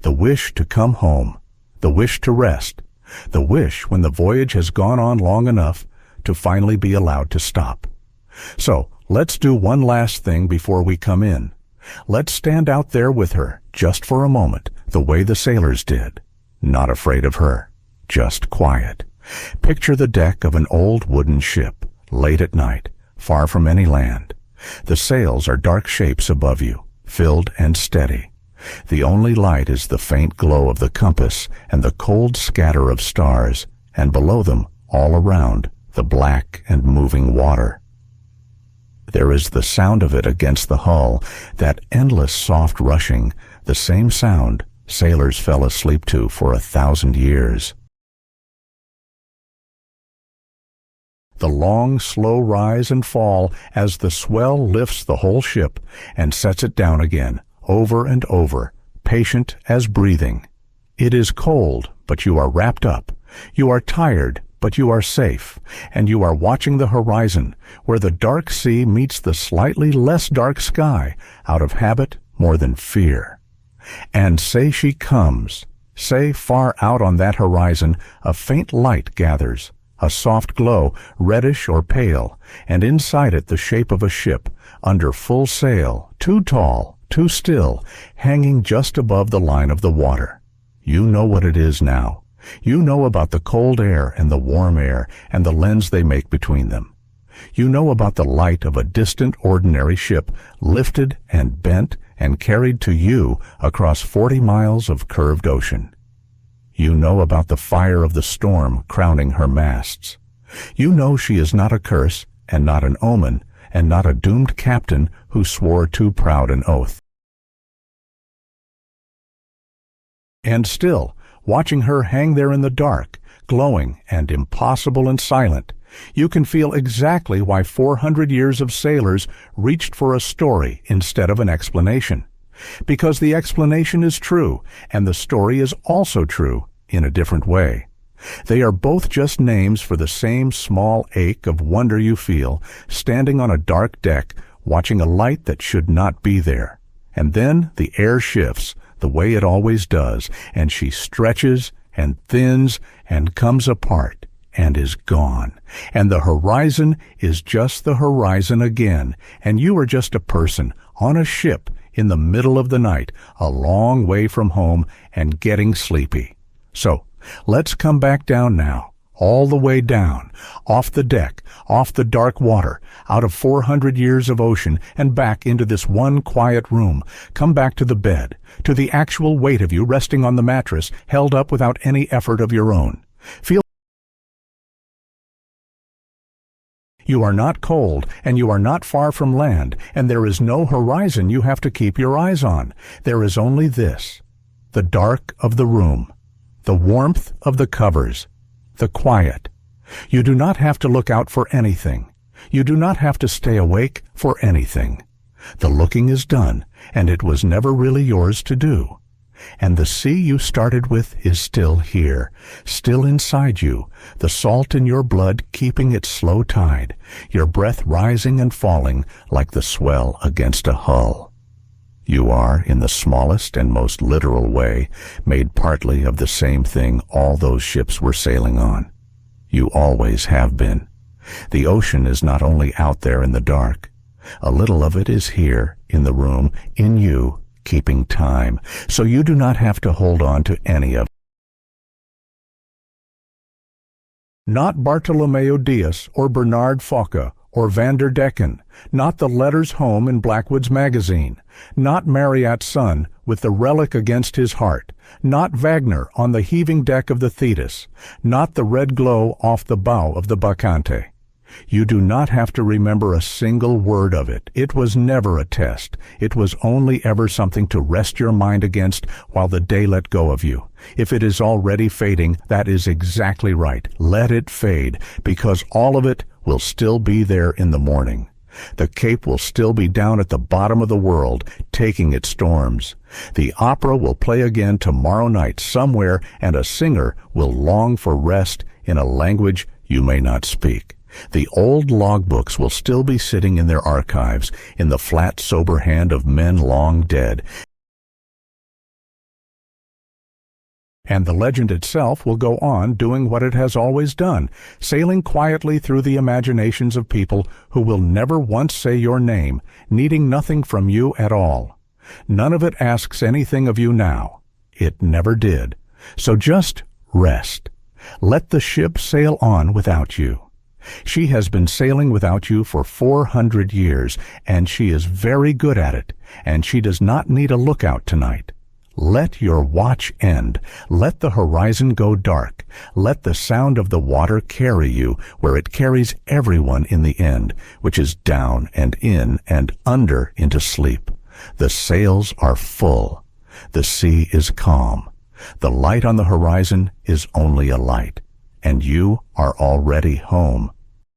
The wish to come home. The wish to rest. The wish, when the voyage has gone on long enough, to finally be allowed to stop. So, let's do one last thing before we come in. Let's stand out there with her, just for a moment, the way the sailors did. Not afraid of her, just quiet. Picture the deck of an old wooden ship, late at night, far from any land. The sails are dark shapes above you, filled and steady. The only light is the faint glow of the compass and the cold scatter of stars, and below them, all around, the black and moving water. There is the sound of it against the hull, that endless soft rushing, the same sound sailors fell asleep to for 1,000 years. The long, slow rise and fall as the swell lifts the whole ship and sets it down again, over and over, patient as breathing. It is cold, but you are wrapped up. You are tired, but you are safe, and you are watching the horizon, where the dark sea meets the slightly less dark sky, out of habit more than fear. And say she comes, say far out on that horizon a faint light gathers, a soft glow, reddish or pale, and inside it the shape of a ship, under full sail, too tall, too still, hanging just above the line of the water. You know what it is now. You know about the cold air and the warm air and the lens they make between them. You know about the light of a distant ordinary ship lifted and bent and carried to you across 40 miles of curved ocean. You know about the fire of the storm crowning her masts. You know she is not a curse and not an omen and not a doomed captain who swore too proud an oath. And still, watching her hang there in the dark, glowing and impossible and silent, you can feel exactly why 400 years of sailors reached for a story instead of an explanation. Because the explanation is true, and the story is also true, in a different way. They are both just names for the same small ache of wonder you feel, standing on a dark deck, watching a light that should not be there. And then the air shifts, the way it always does, and she stretches and thins and comes apart and is gone. And the horizon is just the horizon again, and you are just a person on a ship in the middle of the night, a long way from home and getting sleepy. So, let's come back down now, all the way down, off the deck, off the dark water, out of 400 years of ocean, and back into this one quiet room. Come back to the bed, to the actual weight of you resting on the mattress, held up without any effort of your own. Feel you are not cold, and you are not far from land, and there is no horizon you have to keep your eyes on. There is only this, the dark of the room, the warmth of the covers, the quiet. You do not have to look out for anything. You do not have to stay awake for anything. The looking is done, and it was never really yours to do. And the sea you started with is still here, still inside you, the salt in your blood keeping its slow tide, your breath rising and falling like the swell against a hull. You are, in the smallest and most literal way, made partly of the same thing all those ships were sailing on. You always have been. The ocean is not only out there in the dark. A little of it is here, in the room, in you, keeping time, so you do not have to hold on to any of it. Not Bartolomeo Diaz or Bernard Fokke or van der Decken, not the letters home in Blackwood's magazine, not Marryat's son with the relic against his heart, not Wagner on the heaving deck of the Thetis, not the red glow off the bow of the Bacchante. You do not have to remember a single word of it. It was never a test. It was only ever something to rest your mind against while the day let go of you. If it is already fading, that is exactly right. Let it fade, because all of it will still be there in the morning. The Cape will still be down at the bottom of the world, taking its storms. The opera will play again tomorrow night somewhere, and a singer will long for rest in a language you may not speak. The old logbooks will still be sitting in their archives, in the flat, sober hand of men long dead. and the legend itself will go on doing what it has always done, sailing quietly through the imaginations of people who will never once say your name, needing nothing from you at all. None of it asks anything of you now. It never did. So just rest. Let the ship sail on without you. She has been sailing without you for 400 years, and she is very good at it, and she does not need a lookout tonight. Let your watch end. Let the horizon go dark. Let the sound of the water carry you where it carries everyone in the end, which is down and in and under into sleep. The sails are full. The sea is calm. The light on the horizon is only a light, and you are already home.